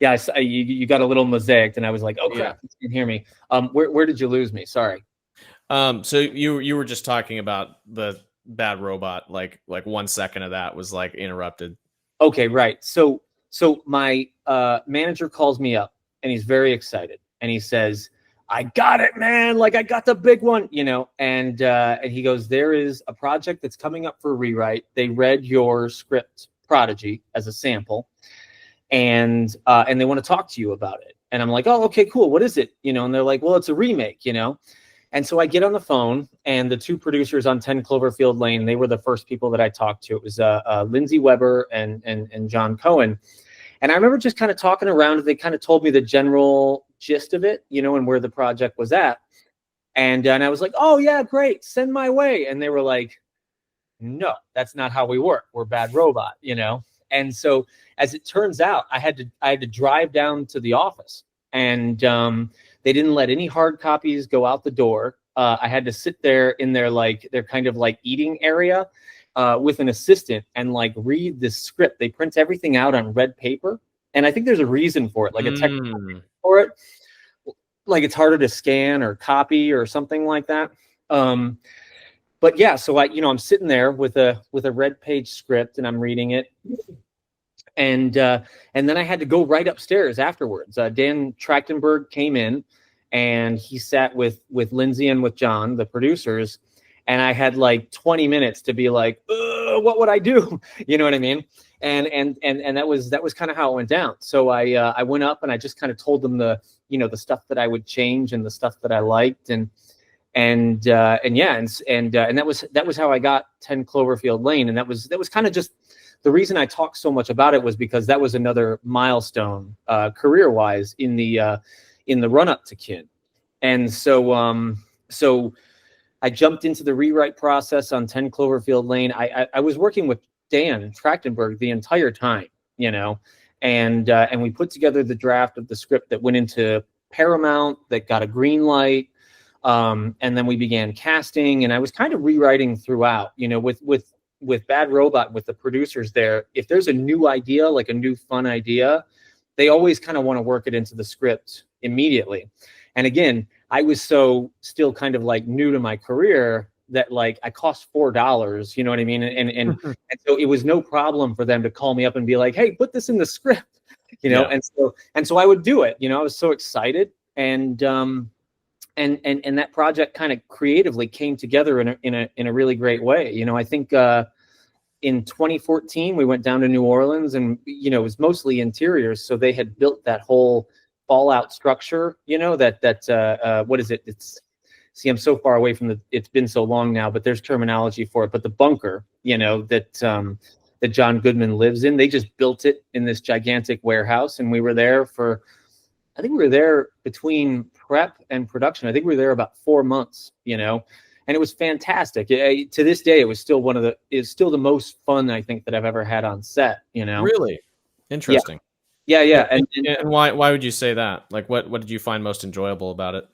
Yeah, you got a little mosaic, and I was like, oh crap, Yeah. you can hear me. Where did you lose me? Sorry. So you were just talking about the Bad Robot, like 1 second of that was like interrupted. Okay, right. So my manager calls me up, and he's very excited, and he says, I got it, man. Like I got the big one, you know. And he goes, there is a project that's coming up for rewrite. They read your script, Prodigy, as a sample, and they want to talk to you about it. And I'm like, oh, okay, cool. What is it? You know, and they're like, well, it's a remake, you know. And so I get on the phone, and the two producers on 10 Cloverfield Lane, they were the first people that I talked to. It was Lindsay Weber and John Cohen. And I remember just kind of talking around. They kind of told me the general gist of it, you know, and where the project was at. And I was like, oh, yeah, great. Send my way. And they were like, no, that's not how we work. We're Bad Robot, you know. And so as it turns out, I had to drive down to the office, and they didn't let any hard copies go out the door. I had to sit there in their kind of like eating area with an assistant and like read the script. They print everything out on red paper, and I think there's a reason for it, like a technical reason for it. Like it's harder to scan or copy or something like that. But yeah, so I'm sitting there with a red page script, and I'm reading it. And then I had to go right upstairs afterwards. Dan Trachtenberg came in, and he sat with Lindsay and with John, the producers, and I had like 20 minutes to be like, what would I do? You know what I mean? And that was kind of how it went down. So I went up, and I just kind of told them the stuff that I would change and the stuff that I liked, and that was how I got 10 Cloverfield Lane. And that was kind of just the reason I talked so much about it, was because that was another milestone career-wise in the run up to Kin. And so I jumped into the rewrite process on 10 Cloverfield Lane. I was working with Dan Trachtenberg the entire time, you know, and we put together the draft of the script that went into Paramount, that got a green light. And then we began casting, and I was kind of rewriting throughout, you know, with Bad Robot, with the producers there. If there's a new idea, like a new fun idea, they always kind of want to work it into the script immediately. And again, I was still kind of like new to my career that like I cost $4, you know what I mean? And so it was no problem for them to call me up and be like, hey, put this in the script, you know? Yeah. And so I would do it, you know. I was so excited. And that project kind of creatively came together in a really great way. You know, I think in 2014 we went down to New Orleans, and you know, it was mostly interiors, so they had built that whole fallout structure. You know, that what is it? I'm so far away from it's been so long now, but there's terminology for it. But the bunker, you know, that John Goodman lives in, they just built it in this gigantic warehouse, and we were there for. I think we were there between prep and production. I think we were there about 4 months, you know, and it was fantastic. To this day, it was still the most fun I think that I've ever had on set, you know. Really interesting. Yeah. And why would you say that? Like, what did you find most enjoyable about it?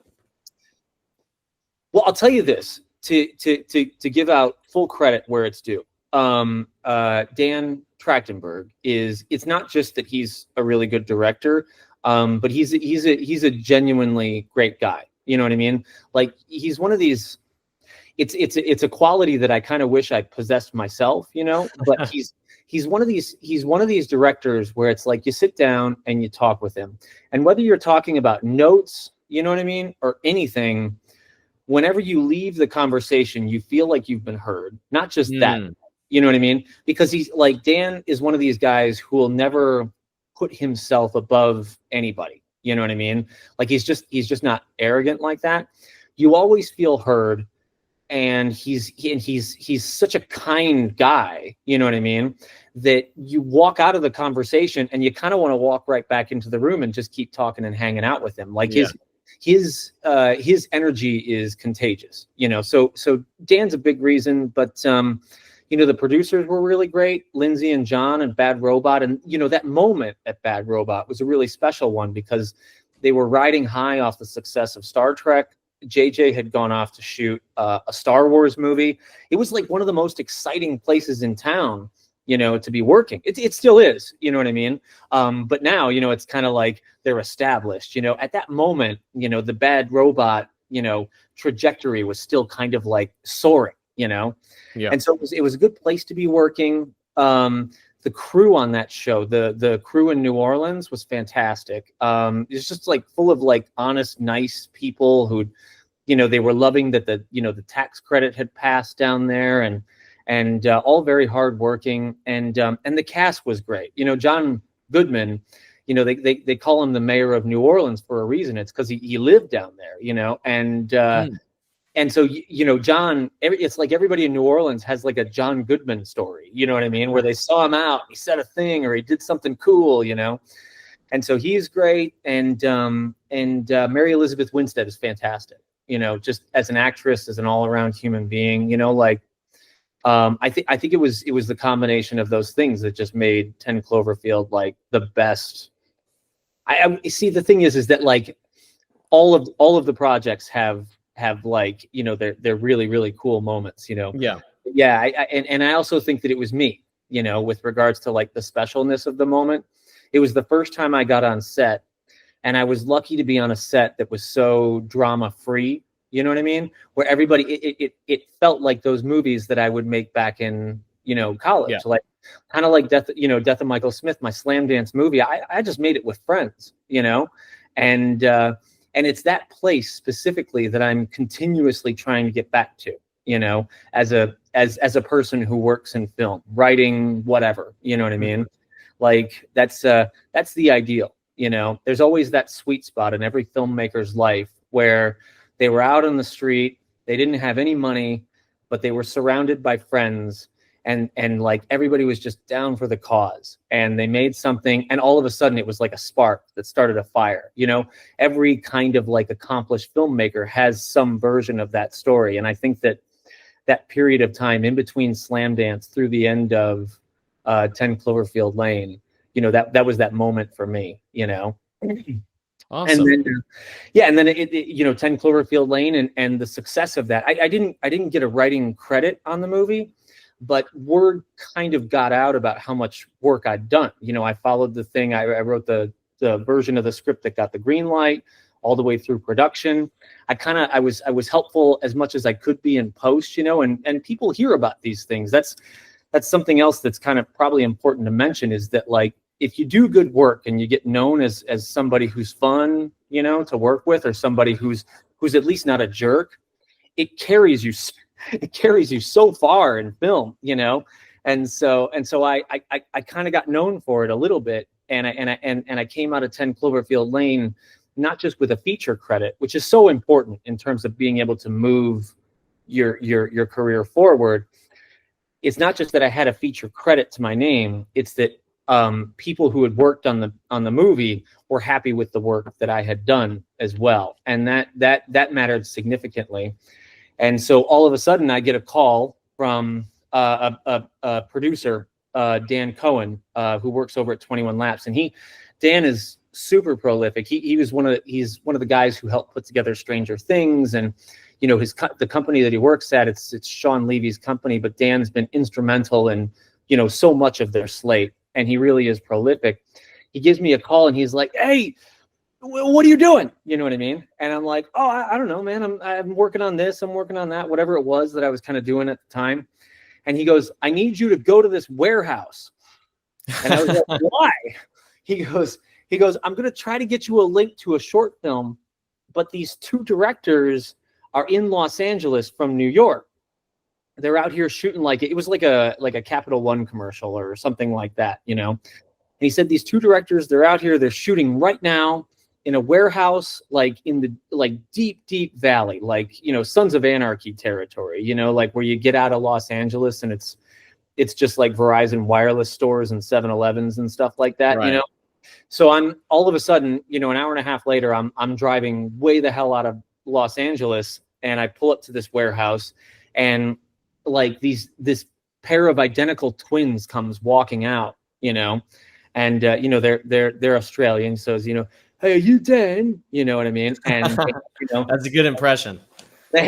Well, I'll tell you this, to give out full credit where it's due. Dan Trachtenberg it's not just that he's a really good director. But he's a genuinely great guy. You know what I mean? Like he's one of these. It's a quality that I kind of wish I possessed myself. You know, but he's one of these directors where it's like you sit down and you talk with him, and whether you're talking about notes, you know what I mean, or anything, whenever you leave the conversation, you feel like you've been heard. Not just that, you know what I mean? Because he's like Dan is one of these guys who will never put himself above anybody. You know what I mean? Like he's just not arrogant like that. You always feel heard, and he's such a kind guy, you know what I mean, that you walk out of the conversation and you kind of want to walk right back into the room and just keep talking and hanging out with him. Like his energy is contagious, you know. So Dan's a big reason, but you know, the producers were really great, Lindsay and John and Bad Robot. And, you know, that moment at Bad Robot was a really special one because they were riding high off the success of Star Trek. JJ had gone off to shoot a Star Wars movie. It was like one of the most exciting places in town, you know, to be working. It still is, you know what I mean? But now, you know, it's kind of like they're established, you know. At that moment, you know, the Bad Robot, you know, trajectory was still kind of like soaring, you know. Yeah. And so it was a good place to be working. The crew on that show, the crew in New Orleans was fantastic. It's just like full of like honest, nice people who, you know, they were loving that the tax credit had passed down there, and all very hardworking. And the cast was great. You know, John Goodman, you know, they call him the mayor of New Orleans for a reason. It's because he lived down there, you know, and so, you know, John, it's like everybody in New Orleans has like a John Goodman story, you know what I mean? Where they saw him out, he said a thing, or he did something cool, you know? And so he's great. And Mary Elizabeth Winstead is fantastic, you know, just as an actress, as an all around human being, you know, like, I think it was the combination of those things that just made 10 Cloverfield like the best. I see, the thing is that like all of the projects have like, you know, they're really, really cool moments, you know. And I also think that it was me, you know, with regards to like the specialness of the moment. It was the first time I got on set, and I was lucky to be on a set that was so drama free, you know what I mean, where everybody, it felt like those movies that I would make back in, you know, college. Like kind of like Death of Michael Smith, my slam dance movie. I just made it with friends, you know. And it's that place specifically that I'm continuously trying to get back to, you know, as a person who works in film, writing, whatever, you know what I mean? Like that's the ideal, you know. There's always that sweet spot in every filmmaker's life where they were out on the street, they didn't have any money, but they were surrounded by friends, and like everybody was just down for the cause, and they made something, and all of a sudden it was like a spark that started a fire, you know. Every kind of like accomplished filmmaker has some version of that story, and I think that period of time in between Slam Dance through the end of 10 Cloverfield Lane, you know, that was that moment for me, you know. Awesome. And then it you know, 10 Cloverfield Lane and the success of that, I didn't get a writing credit on the movie, but word kind of got out about how much work I'd done. You know, I followed the thing. I wrote the version of the script that got the green light all the way through production. I was helpful as much as I could be in post, you know, and people hear about these things. That's something else that's kind of probably important to mention, is that like, if you do good work and you get known as somebody who's fun, you know, to work with, or somebody who's at least not a jerk, it carries you so far in film, you know. And so I kind of got known for it a little bit, and I came out of 10 Cloverfield Lane not just with a feature credit, which is so important in terms of being able to move your career forward. It's not just that I had a feature credit to my name, it's that people who had worked on the movie were happy with the work that I had done as well, and that mattered significantly. And so all of a sudden, I get a call from a producer, Dan Cohen, who works over at 21 Laps, and Dan is super prolific. He's one of the guys who helped put together Stranger Things, and you know, the company that he works at, it's Sean Levy's company, but Dan's been instrumental in, you know, so much of their slate, and he really is prolific. He gives me a call and he's like, "Hey, what are you doing?" You know what I mean? And I'm like, "Oh, I don't know, man. I'm working on this. I'm working on that. Whatever it was that I was kind of doing at the time." And he goes, "I need you to go to this warehouse." And I was like, "Why?" He goes, "I'm going to try to get you a link to a short film, but these two directors are in Los Angeles from New York. They're out here shooting it was like a Capital One commercial or something like that, you know." And he said, "These two directors, they're out here, they're shooting right now. in a warehouse, like in the like deep valley, like, you know, Sons of Anarchy territory, you know, like where you get out of Los Angeles and it's just like Verizon wireless stores and 7-Elevens and stuff like that, Right. you know. So I'm all of a sudden, you know, an hour and a half later, I'm driving way the hell out of Los Angeles, and I pull up to this warehouse, and like this pair of identical twins comes walking out, you know, and you know, they're Australian, so you know, hey, are you Dan? You know what I mean? And you know, That's a good impression.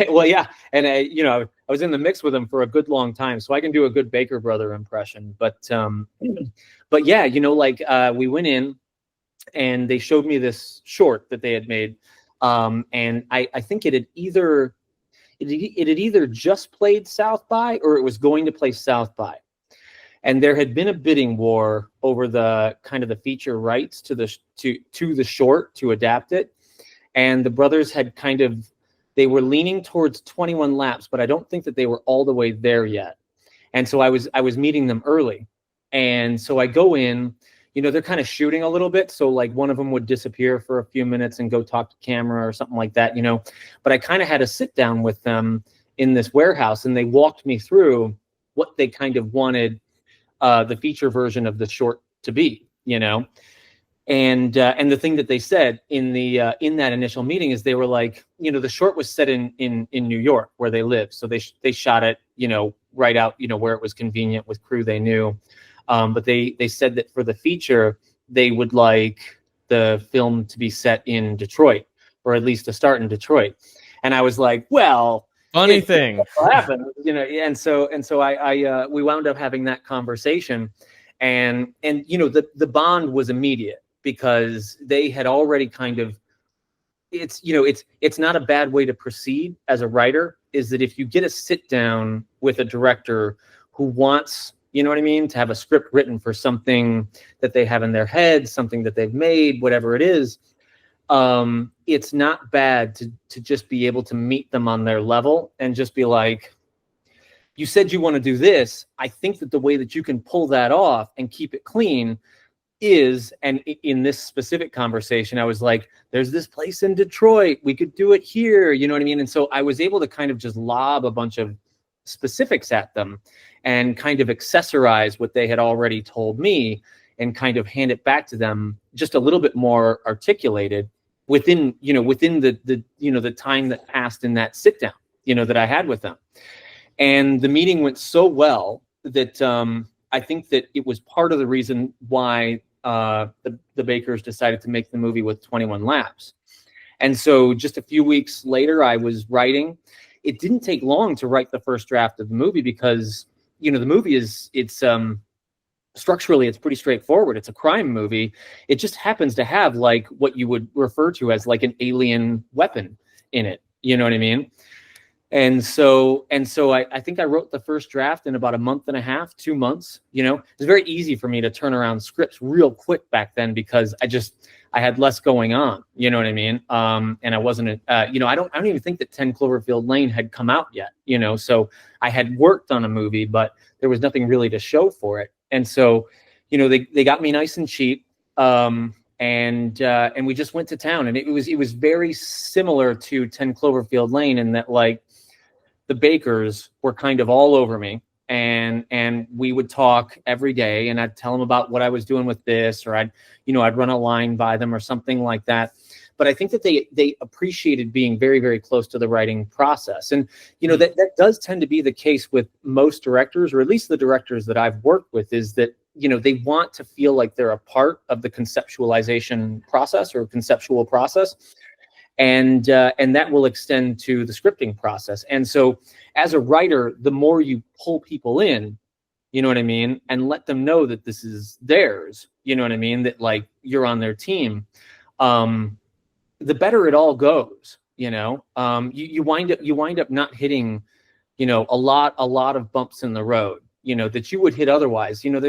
well, yeah, and you know, I was in the mix with them for a good long time, so I can do a good Baker brother impression. But yeah, you know, like we went in, and they showed me this short that they had made, and I think it had either just played South by, or it was going to play South by, and there had been a bidding war over the kind of the feature rights to the short to adapt it, and the brothers had kind of, they were leaning towards 21 laps, but I don't think that they were all the way there yet. And so I was meeting them early, and so I go in. You know, they're kind of shooting a little bit. So like one of them would disappear for a few minutes and go talk to camera or something like that, you know, but I kind of had to sit down with them in this warehouse, and they walked me through what they kind of wanted the feature version of the short to be, you know. And the thing that they said in that initial meeting is they were like, you know, the short was set in New York where they live. So they shot it, you know, right out, you know, where it was convenient with crew they knew. But they said that for the feature, they would like the film to be set in Detroit, or at least to start in Detroit. And I was like, well, funny thing happened, you know. And so I we wound up having that conversation, and you know, the bond was immediate because they had already kind of, it's, you know, it's not a bad way to proceed as a writer, is that if you get a sit down with a director who wants, you know what I mean, to have a script written for something that they have in their head, something that they've made, whatever it is, it's not bad to just be able to meet them on their level and just be like, you said you want to do this. I think that the way that you can pull that off and keep it clean is, and in this specific conversation, I was like, there's this place in Detroit, we could do it here, you know what I mean? And so I was able to kind of just lob a bunch of specifics at them and kind of accessorize what they had already told me and kind of hand it back to them just a little bit more articulated within the you know, the time that passed in that sit down, you know, that I had with them. And the meeting went so well that I think that it was part of the reason why the Bakers decided to make the movie with 21 laps. And so just a few weeks later, I was writing. It didn't take long to write the first draft of the movie because, you know, the movie it's structurally, it's pretty straightforward. It's a crime movie. It just happens to have like what you would refer to as like an alien weapon in it. You know what I mean? And so I think I wrote the first draft in about a month and a half, 2 months. You know, it's very easy for me to turn around scripts real quick back then because I had less going on. You know what I mean? And I wasn't, you know, I don't even think that 10 Cloverfield Lane had come out yet. You know, so I had worked on a movie, but there was nothing really to show for it. And so, you know, they got me nice and cheap. And we just went to town, and it was very similar to 10 Cloverfield Lane in that, like, the Bakers were kind of all over me, and we would talk every day, and I'd tell them about what I was doing with this, or I'd run a line by them or something like that. But I think that they appreciated being very, very close to the writing process. And, you know, that does tend to be the case with most directors, or at least the directors that I've worked with, is that, you know, they want to feel like they're a part of the conceptualization process or conceptual process. And that will extend to the scripting process. And so as a writer, the more you pull people in, you know what I mean, and let them know that this is theirs, you know what I mean, that like you're on their team, the better it all goes. You know, you wind up not hitting, you know, a lot of bumps in the road, you know, that you would hit otherwise. You know,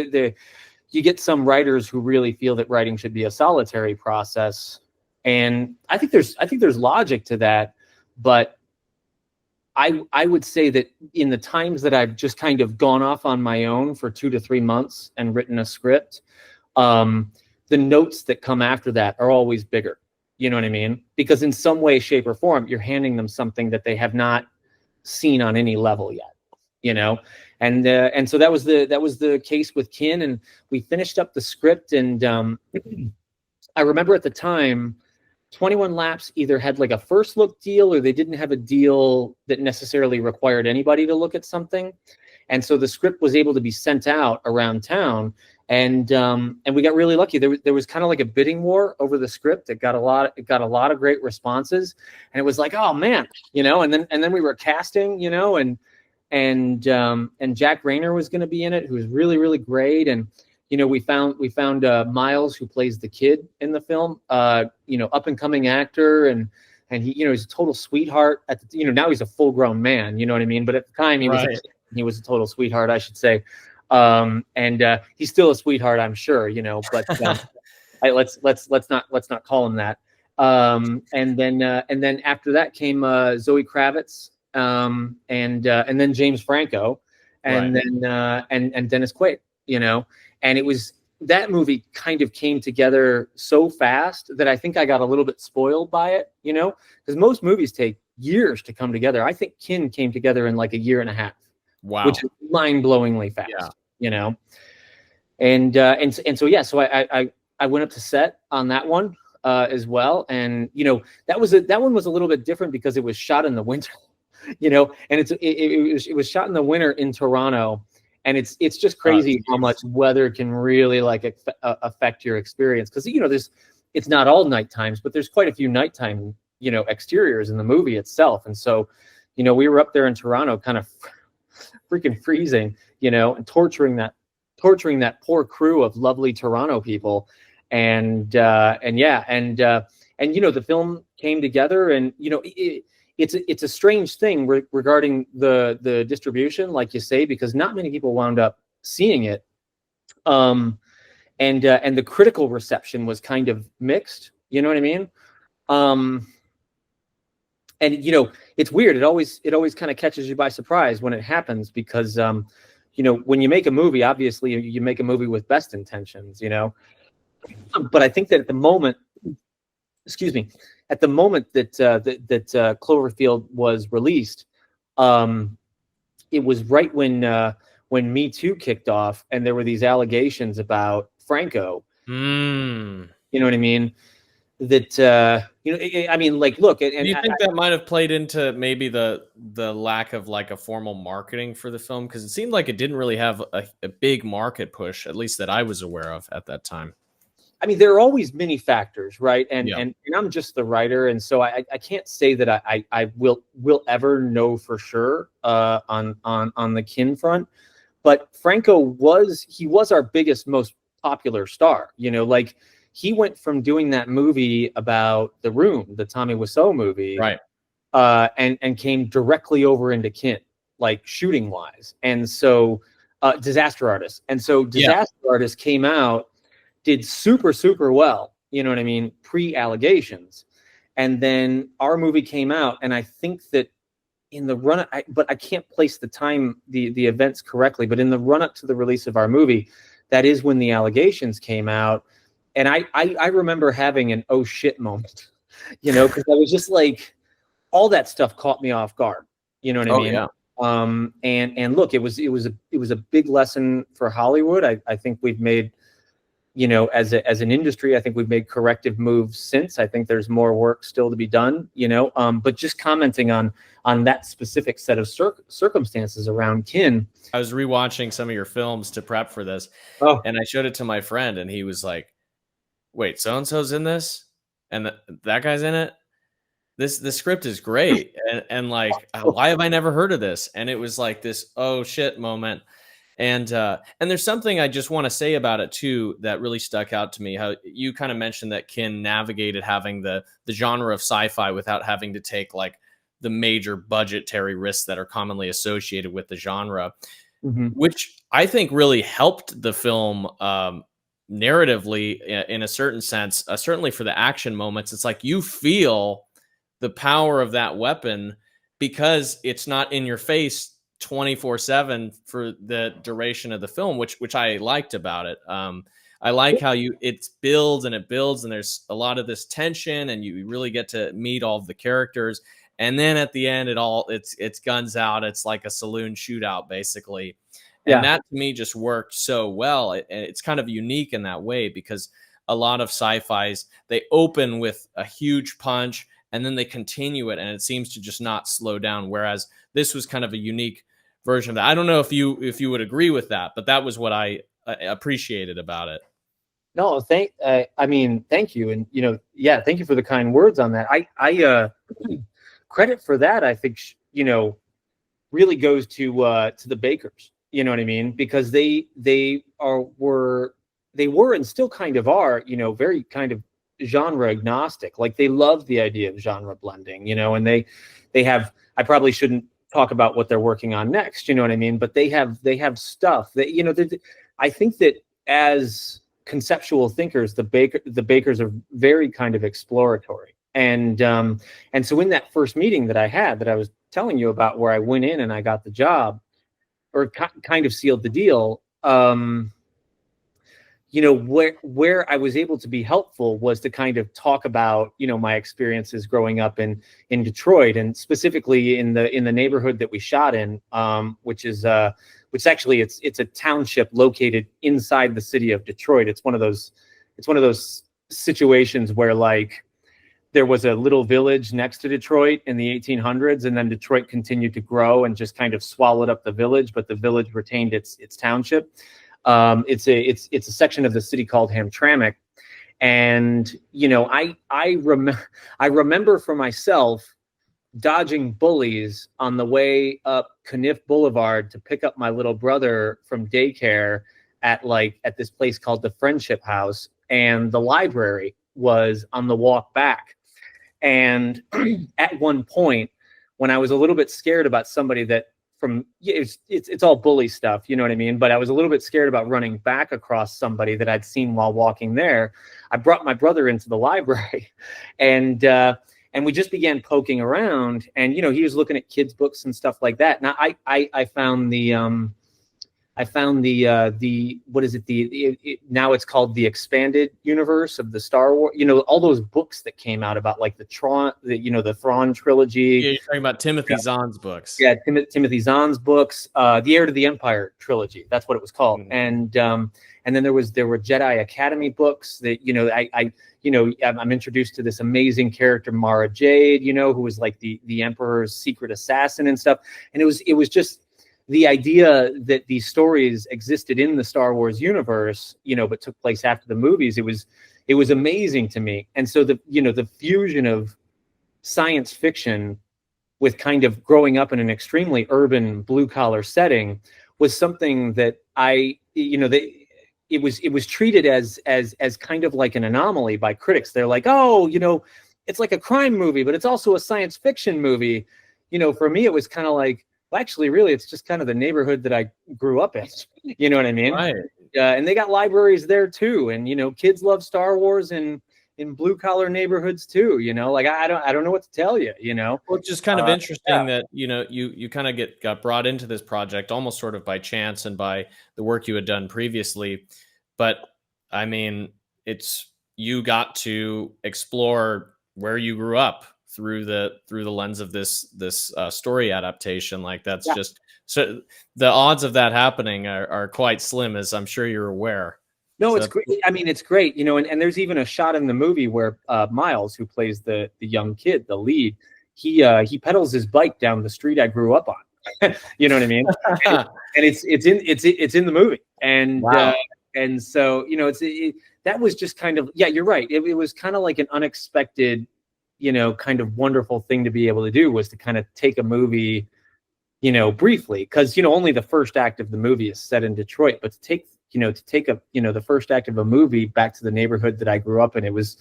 you get some writers who really feel that writing should be a solitary process. And I think there's logic to that, but I would say that in the times that I've just kind of gone off on my own for 2 to 3 months and written a script, the notes that come after that are always bigger. You know what I mean? Because in some way, shape, or form, you're handing them something that they have not seen on any level yet. You know, and so that was the case with Kin, and we finished up the script, and I remember at the time, 21 Laps either had like a first look deal or they didn't have a deal that necessarily required anybody to look at something. And so the script was able to be sent out around town, and we got really lucky. There was kind of like a bidding war over the script. It got a lot of great responses, and it was like, oh man, you know. And then we were casting, you know, and Jack Rayner was going to be in it, who was really, really great. And you know, we found Miles, who plays the kid in the film, you know, up and coming actor, and he, you know, he's a total sweetheart. You know, now he's a full grown man. You know what I mean? But at the time, he was a total sweetheart, I should say. And he's still a sweetheart, I'm sure. You know, but let's not call him that. And then after that came Zoe Kravitz, and then James Franco, and then and Dennis Quaid. You know. And that movie kind of came together so fast that I think I got a little bit spoiled by it, you know, because most movies take years to come together. I think Kin came together in like a year and a half. Wow. Which is mind-blowingly fast, you know. And so yeah, so I went up to set on that one as well. And you know, that one was a little bit different because it was shot in the winter, you know, and it was shot in the winter in Toronto. And it's just crazy how much weather can really like affect your experience, because you know it's not all night times, but there's quite a few nighttime, you know, exteriors in the movie itself. And so, you know, we were up there in Toronto, kind of freaking freezing, you know, and torturing that poor crew of lovely Toronto people. And you know, the film came together, and you know, it's a strange thing regarding the distribution, like you say, because not many people wound up seeing it. And the critical reception was kind of mixed. You know what I mean? And you know, it's weird. It always kind of catches you by surprise when it happens, because you know, when you make a movie, obviously you make a movie with best intentions, you know. But I think that at the moment, that Cloverfield was released, it was right when Me Too kicked off, and there were these allegations about Franco. You know what I mean? That you know, I mean, like, look. And do you think that might have played into maybe the lack of like a formal marketing for the film? Because it seemed like it didn't really have a big market push, at least that I was aware of at that time. I mean, there are always many factors, right? And I'm just the writer, and so I can't say that I will ever know for sure on the Kin front. But Franco was our biggest, most popular star. You know, like he went from doing that movie about The Room, the Tommy Wiseau movie, right, and came directly over into Kin, like shooting wise. And so Disaster Artist, Disaster Artist came out, did super, super well, you know what I mean, pre-allegations. And then our movie came out, and I think that in the run-up, but I can't place the time, the events correctly, but in the run-up to the release of our movie, that is when the allegations came out. And I remember having an oh shit moment, you know, because I was just like, all that stuff caught me off guard, you know what I mean? Yeah. And look, it was a big lesson for Hollywood. I think we've made, you know, as an industry, I think we've made corrective moves since. I think there's more work still to be done, you know. But just commenting on that specific set of circumstances around Kin. I was rewatching some of your films to prep for this, and I showed it to my friend, and he was like, "Wait, so and so's in this, and that guy's in it. The script is great, and like, why have I never heard of this?" And it was like this oh shit moment. And there's something I just want to say about it too that really stuck out to me. How you kind of mentioned that Kin navigated having the genre of sci-fi without having to take like the major budgetary risks that are commonly associated with the genre, which I think really helped the film narratively in a certain sense. Certainly for the action moments, it's like you feel the power of that weapon because it's not in your face 24/7 for the duration of the film, which I liked about it. I like how it builds and it builds, and there's a lot of this tension, and you really get to meet all of the characters. And then at the end, it's guns out. It's like a saloon shootout, basically. And Yeah. that to me just worked so well. It's kind of unique in that way, because a lot of sci-fis, they open with a huge punch and then they continue it, and it seems to just not slow down. Whereas this was kind of a unique version of that. I don't know if you would agree with that, but that was what I appreciated about it. No, I mean, thank you. And, yeah, thank you for the kind words on that. I credit for that, I think, really goes to the Bakers. You know what I mean? Because they were and still kind of are, very kind of genre agnostic. Like, they love the idea of genre blending, and they have, I probably shouldn't talk about what they're working on next, you know what I mean? But they have stuff that, I think that as conceptual thinkers, the Bakers are very kind of exploratory. And so in that first meeting that I had, that I was telling you about, where I went in and I got the job, or kind of sealed the deal, where I was able to be helpful was to kind of talk about, my experiences growing up in Detroit, and specifically in the neighborhood that we shot in, which actually it's a township located inside the city of Detroit. It's one of those situations where, like, there was a little village next to Detroit in the 1800s, and then Detroit continued to grow and just kind of swallowed up the village, but the village retained its township. It's a section of the city called Hamtramck, and I remember for myself dodging bullies on the way up Kniff Boulevard to pick up my little brother from daycare at this place called the Friendship House, and the library was on the walk back. And at one point, when I was a little bit scared about somebody that it's all bully stuff, you know what I mean? But I was a little bit scared about running back across somebody that I'd seen while walking there. I brought my brother into the library, and we just began poking around, and he was looking at kids' books and stuff like that. Now I found the what is it, now it's called the expanded universe of the Star Wars, all those books that came out about, like, the Thrawn trilogy. Yeah, you're talking about Timothy Zahn's books. Yeah, Timothy Zahn's books, the Heir to the Empire trilogy. That's what it was called. Mm-hmm. And then there were Jedi Academy books that, I'm introduced to this amazing character, Mara Jade, who was like the Emperor's secret assassin and stuff. And it was just the idea that these stories existed in the Star Wars universe, but took place after the movies. It was amazing to me. And so the fusion of science fiction with kind of growing up in an extremely urban blue collar setting was something that it was treated as kind of like an anomaly by critics. They're like, oh, it's like a crime movie, but it's also a science fiction movie. For me, it was kind of like, well, actually, really, it's just kind of the neighborhood that I grew up in. You know what I mean? Right. And they got libraries there too, and kids love Star Wars in blue collar neighborhoods too. Like, I don't know what to tell you. Well, it's just kind of interesting that you kind of got brought into this project almost sort of by chance and by the work you had done previously. But I mean, you got to explore where you grew up through the lens of this story adaptation. Like, that's just, so the odds of that happening are quite slim, as I'm sure you're aware. No, so it's great. I mean, it's great, and there's even a shot in the movie where Miles, who plays the young kid, the lead, he pedals his bike down the street I grew up on. You know what I mean? and it's in the movie, and wow. And so that was just kind of, yeah, you're right. It was kind of like an unexpected, kind of wonderful thing to be able to do, was to kind of take a movie, briefly, because only the first act of the movie is set in Detroit, but to take the first act of a movie back to the neighborhood that I grew up in, it was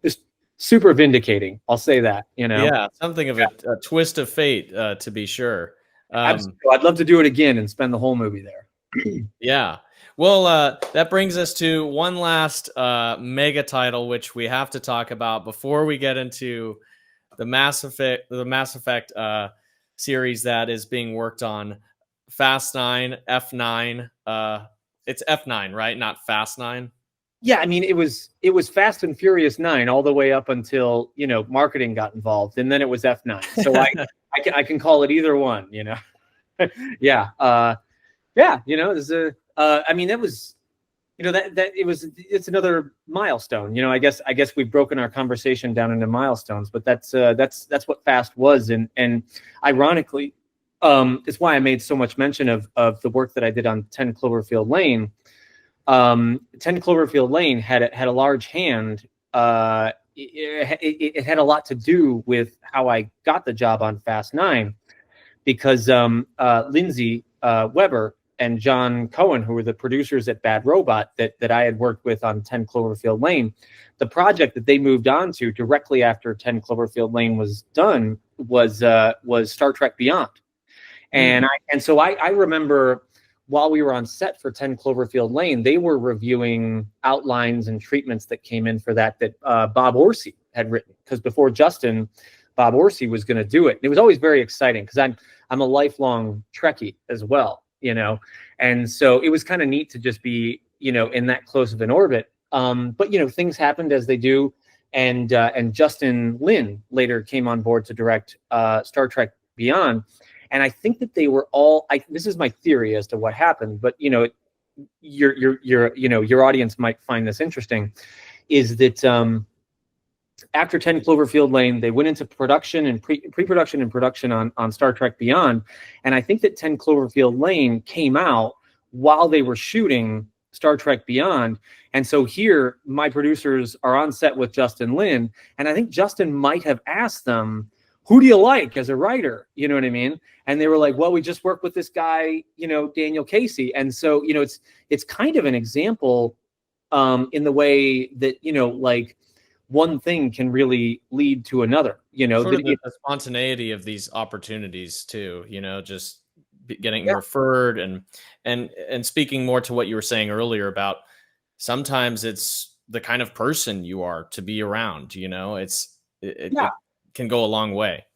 just super vindicating. I'll say that. Yeah, something of a twist of fate, to be sure. Absolutely. I'd love to do it again and spend the whole movie there. Yeah. Well, that brings us to one last mega title, which we have to talk about before we get into the Mass Effect series that is being worked on. Fast 9, F9. It's F9, right? Not Fast 9. Yeah, I mean, it was Fast and Furious 9 all the way up until, marketing got involved, and then it was F9. So I can call it either one, Yeah. Yeah, there's I mean, that was, it's another milestone. I guess we've broken our conversation down into milestones, but that's what Fast was. And ironically, it's why I made so much mention of the work that I did on 10 Cloverfield Lane. 10 Cloverfield Lane had a large hand. It had a lot to do with how I got the job on Fast 9, because Lindsay Weber and John Cohen, who were the producers at Bad Robot that I had worked with on 10 Cloverfield Lane, the project that they moved on to directly after 10 Cloverfield Lane was done was Star Trek Beyond. And so I remember, while we were on set for 10 Cloverfield Lane, they were reviewing outlines and treatments that came in for that Bob Orsi had written. Because before Justin, Bob Orsi was going to do it. It was always very exciting, because I'm a lifelong Trekkie as well, and so it was kind of neat to just be, in that close of an orbit. But things happened as they do, and Justin Lin later came on board to direct Star Trek Beyond. And I think that they were all. This is my theory as to what happened, but your audience might find this interesting. Is that after 10 Cloverfield Lane, they went into production and pre-production and production on Star Trek Beyond, and I think that 10 Cloverfield Lane came out while they were shooting Star Trek Beyond. And so here, my producers are on set with Justin Lin, and I think Justin might have asked them, who do you like as a writer? You know what I mean? And they were like, well, we just worked with this guy, Daniel Casey. And so, it's kind of an example in the way that, like, one thing can really lead to another, Sort of the spontaneity of these opportunities too, just getting referred and speaking more to what you were saying earlier about sometimes it's the kind of person you are to be around, it can go a long way.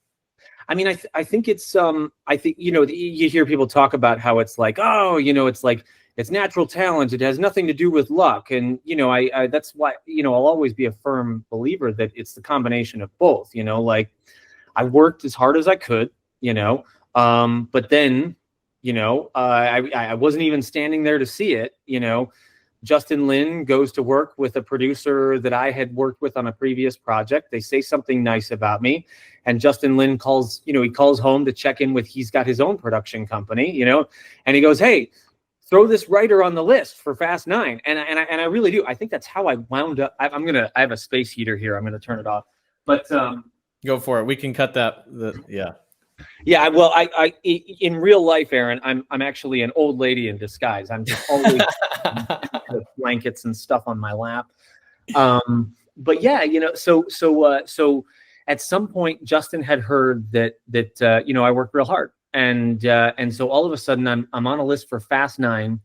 I mean, I think it's I think you hear people talk about how it's like, oh, it's like it's natural talent, it has nothing to do with luck, and I that's why I'll always be a firm believer that it's the combination of both. Like, I worked as hard as I could, but then I wasn't even standing there to see it. Justin Lin goes to work with a producer that I had worked with on a previous project. They say something nice about me, and Justin Lin calls home to check in with, he's got his own production company, and he goes, hey, throw this writer on the list for Fast 9. And I really do. I think that's how I wound up. I have a space heater here. I'm going to turn it off, but go for it. We can cut that. Yeah, well, I in real life, Aaron, I'm actually an old lady in disguise. I'm just always with blankets and stuff on my lap. But yeah, so at some point, Justin had heard that I worked real hard, and so all of a sudden, I'm on a list for Fast 9.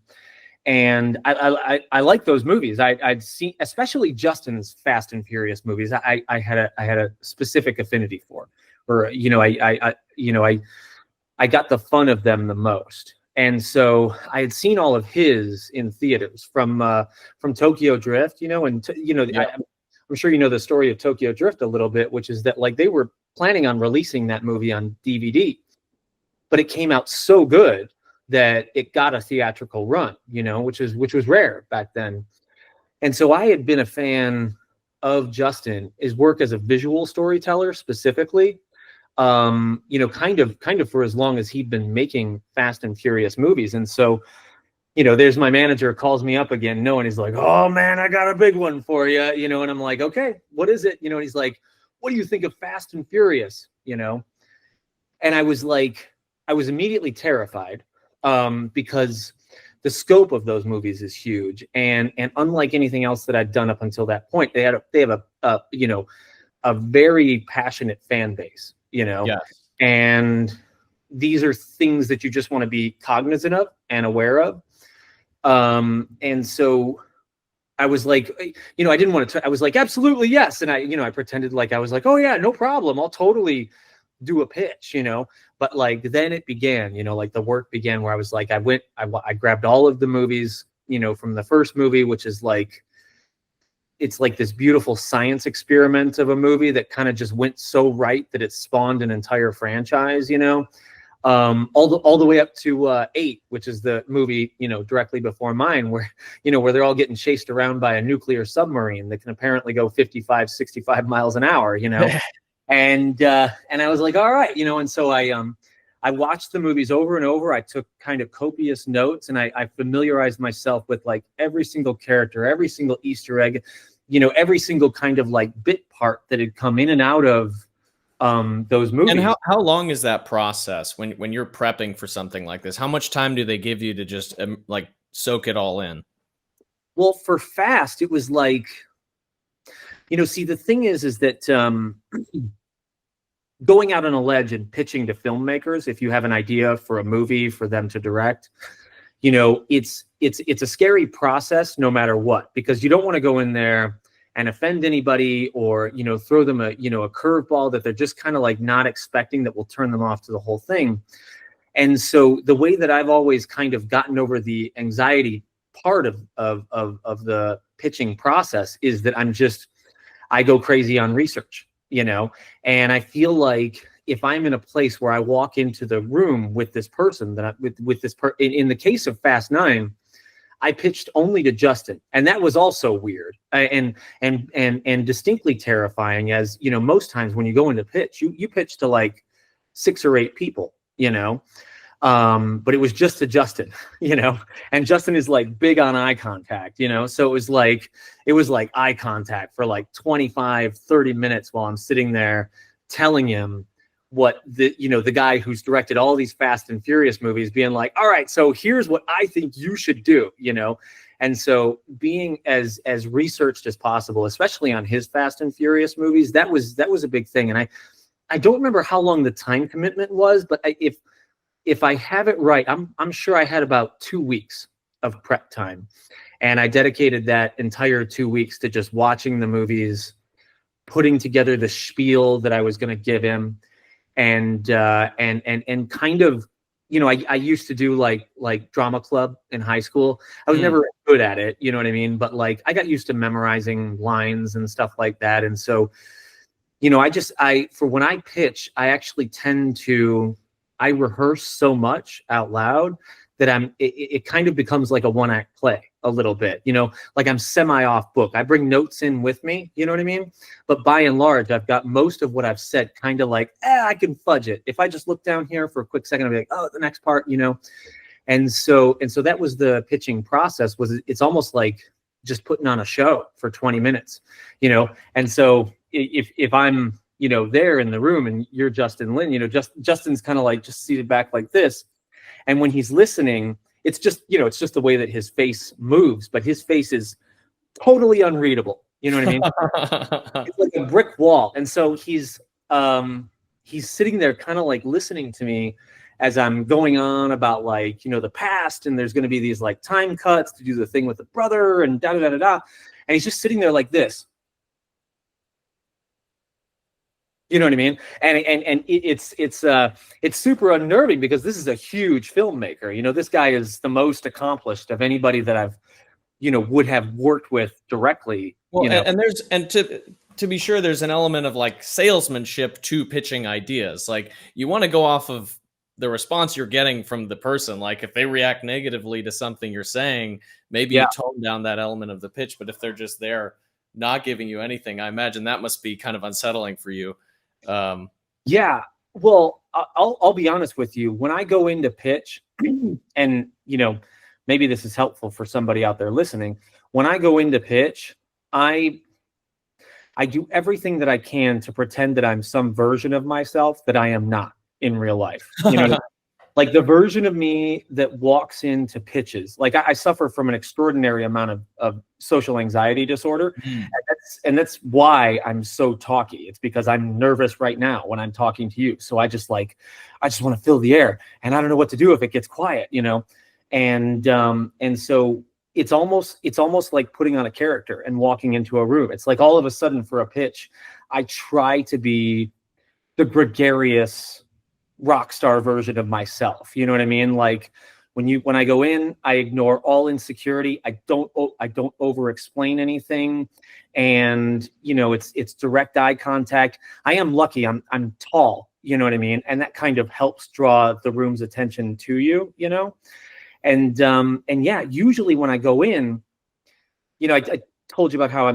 And I like those movies. I'd seen, especially Justin's Fast and Furious movies. I had a specific affinity for, or I got the fun of them the most. And so I had seen all of his in theaters from Tokyo Drift, I'm sure you know the story of Tokyo Drift a little bit, which is that, like, they were planning on releasing that movie on DVD, but it came out so good that it got a theatrical run, which was rare back then. And so I had been a fan of Justin, his work as a visual storyteller specifically, kind of for as long as he'd been making Fast and Furious movies. And so, there's my manager calls me up again, and he's like, oh man, I got a big one for you, and I'm like, okay, what is it? And he's like, what do you think of Fast and Furious? And I was immediately terrified, because the scope of those movies is huge, and unlike anything else that I'd done up until that point, they have a very passionate fan base, Yes. And these are things that you just want to be cognizant of and aware of. And so I was like, I didn't want to, I was like, absolutely yes. And I pretended like I was like, oh yeah, no problem, I'll totally do a pitch, but like then it began, like the work began, where I was like, I grabbed all of the movies, from the first movie, which is like, it's like this beautiful science experiment of a movie that kind of just went so right that it spawned an entire franchise, you know. All the way up to 8, which is the movie, you know, directly before mine, where, you know, where they're all getting chased around by a nuclear submarine that can apparently go 55, 65 miles an hour, you know. And I was like, all right, you know, and so I watched the movies over and over. I took kind of copious notes, and I familiarized myself with like every single character, every single Easter egg, you know, every single kind of like bit part that had come in and out of those movies. And how long is that process when you're prepping for something like this? How much time do they give you to just like soak it all in? Well, for Fast, it was like, you know, see, the thing is that going out on a ledge and pitching to filmmakers, if you have an idea for a movie for them to direct, you know, it's a scary process no matter what, because you don't want to go in there and offend anybody, or, you know, throw them a curveball that they're just kind of like not expecting, that will turn them off to the whole thing. And so the way that I've always kind of gotten over the anxiety part of the pitching process is that I go crazy on research, you know, and I feel like if I'm in a place where I walk into the room with this person, in the case of Fast 9, I pitched only to Justin, and that was also weird and distinctly terrifying. As you know, most times when you go into pitch, you pitch to like 6 or 8 people, you know, but it was just to Justin, you know, and Justin is like big on eye contact, you know, so it was like eye contact for like 25, 30 minutes while I'm sitting there telling him what the guy who's directed all these Fast and Furious movies being like, all right, so here's what I think you should do, you know. And so being as researched as possible, especially on his Fast and Furious movies, that was a big thing. And I don't remember how long the time commitment was, but if I have it right, I'm sure I had about 2 weeks of prep time, and I dedicated that entire 2 weeks to just watching the movies, putting together the spiel that I was going to give him. And kind of, you know, I used to do like drama club in high school. I was never good at it, you know what I mean? But like, I got used to memorizing lines and stuff like that. And so, you know, for when I pitch, I actually I rehearse so much out loud that it kind of becomes like a one-act play a little bit, you know, like I'm semi-off book. I bring notes in with me, you know what I mean? But by and large, I've got most of what I've said kind of like, I can fudge it. If I just look down here for a quick second, I'll be like, oh, the next part, you know? And so that was the pitching process. It's almost like just putting on a show for 20 minutes, you know? And so if I'm, you know, there in the room and you're Justin Lin, you know, Justin's kind of like just seated back like this. And when he's listening, it's just the way that his face moves, but his face is totally unreadable. You know what I mean? It's like a brick wall. And so he's sitting there kind of like listening to me as I'm going on about like, you know, the past, and there's going to be these like time cuts to do the thing with the brother and da da da da da. And he's just sitting there like this. You know what I mean? And it's super unnerving, because this is a huge filmmaker. You know, this guy is the most accomplished of anybody that I've, you know, would have worked with directly. Well, you know? and to be sure, there's an element of like salesmanship to pitching ideas. Like, you want to go off of the response you're getting from the person. Like, if they react negatively to something you're saying, maybe you tone down that element of the pitch. But if they're just there not giving you anything, I imagine that must be kind of unsettling for you. Yeah, well, I'll be honest with you. When I go into pitch, and you know, maybe this is helpful for somebody out there listening. When I go into pitch, I do everything that I can to pretend that I'm some version of myself that I am not in real life. You know, like the version of me that walks into pitches. Like I suffer from an extraordinary amount of social anxiety disorder. And that's why I'm so talky. It's because I'm nervous right now when I'm talking to you. So I just want to fill the air, and I don't know what to do if it gets quiet, you know? And so it's almost like putting on a character and walking into a room. It's like all of a sudden for a pitch, I try to be the gregarious rock star version of myself. You know what I mean? Like When I go in, I ignore all insecurity. I don't over explain anything, and it's direct eye contact. I am lucky. I'm tall. You know what I mean? And that kind of helps draw the room's attention to you. And yeah, usually when I go in, I told you about how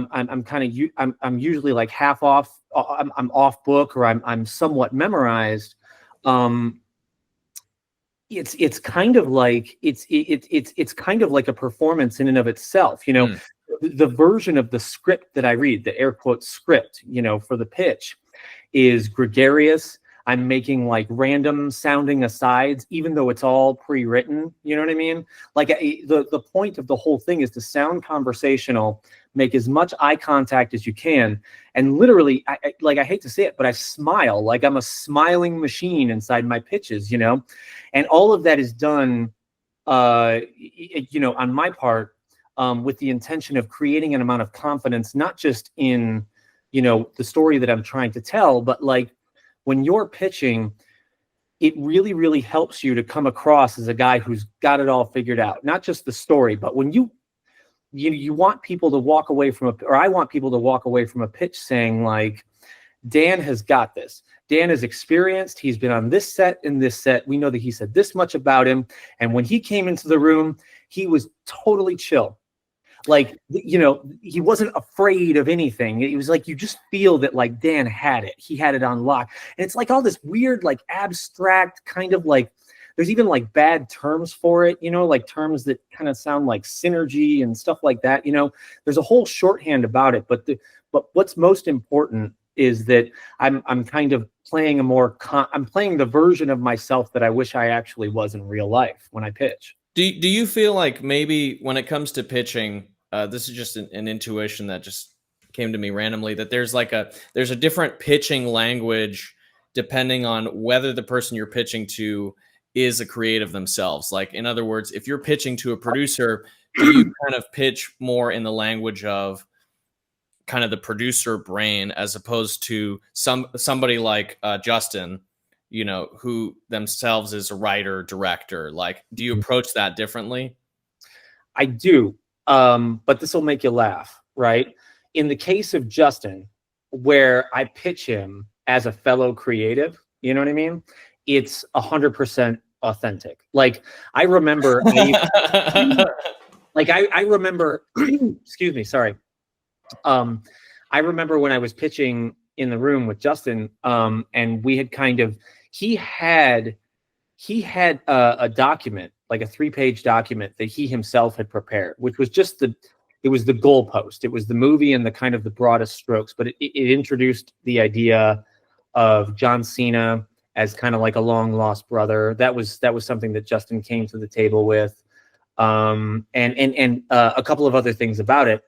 I'm usually like half off. I'm off book, or I'm somewhat memorized. It's kind of like it's kind of like a performance in and of itself. The version of the script that I read, the air quote script, for the pitch, is gregarious. I'm making like random sounding asides, even though it's all pre-written. You know what I mean? Like the point of the whole thing is to sound conversational, make as much eye contact as you can. And literally, I hate to say it, but I smile like I'm a smiling machine inside my pitches, and all of that is done, on my part, with the intention of creating an amount of confidence, not just in, the story that I'm trying to tell, but like, when you're pitching, it really, really helps you to come across as a guy who's got it all figured out. Not just the story, but when you want people to walk away from I want people to walk away from a pitch saying like, Dan has got this. Dan is experienced. He's been on this set and this set. We know that he said this much about him. And when he came into the room, he was totally chill. Like, he wasn't afraid of anything. It was like, you just feel that like Dan had it. He had it on lock. And it's like all this weird, like abstract kind of like, there's even like bad terms for it, like terms that kind of sound like synergy and stuff like that. There's a whole shorthand about it. But what's most important is that I'm kind of playing I'm playing the version of myself that I wish I actually was in real life when I pitch. Do you feel like maybe when it comes to pitching, this is just an intuition that just came to me randomly, that there's a different pitching language depending on whether the person you're pitching to is a creative themselves? Like, in other words, if you're pitching to a producer, do you kind of pitch more in the language of kind of the producer brain, as opposed to somebody like Justin, who themselves is a writer, director? Like, do you approach that differently? I do. But this will make you laugh, right? In the case of Justin, where I pitch him as a fellow creative, you know what I mean? It's 100% authentic. Like, I remember, I remember, excuse me, sorry. I remember when I was pitching in the room with Justin, and we had he had a document, like a 3-page document that he himself had prepared, which was just it was the goalpost. It was the movie and the kind of the broadest strokes, but it introduced the idea of John Cena as kind of like a long lost brother. That was something that Justin came to the table with, and a couple of other things about it.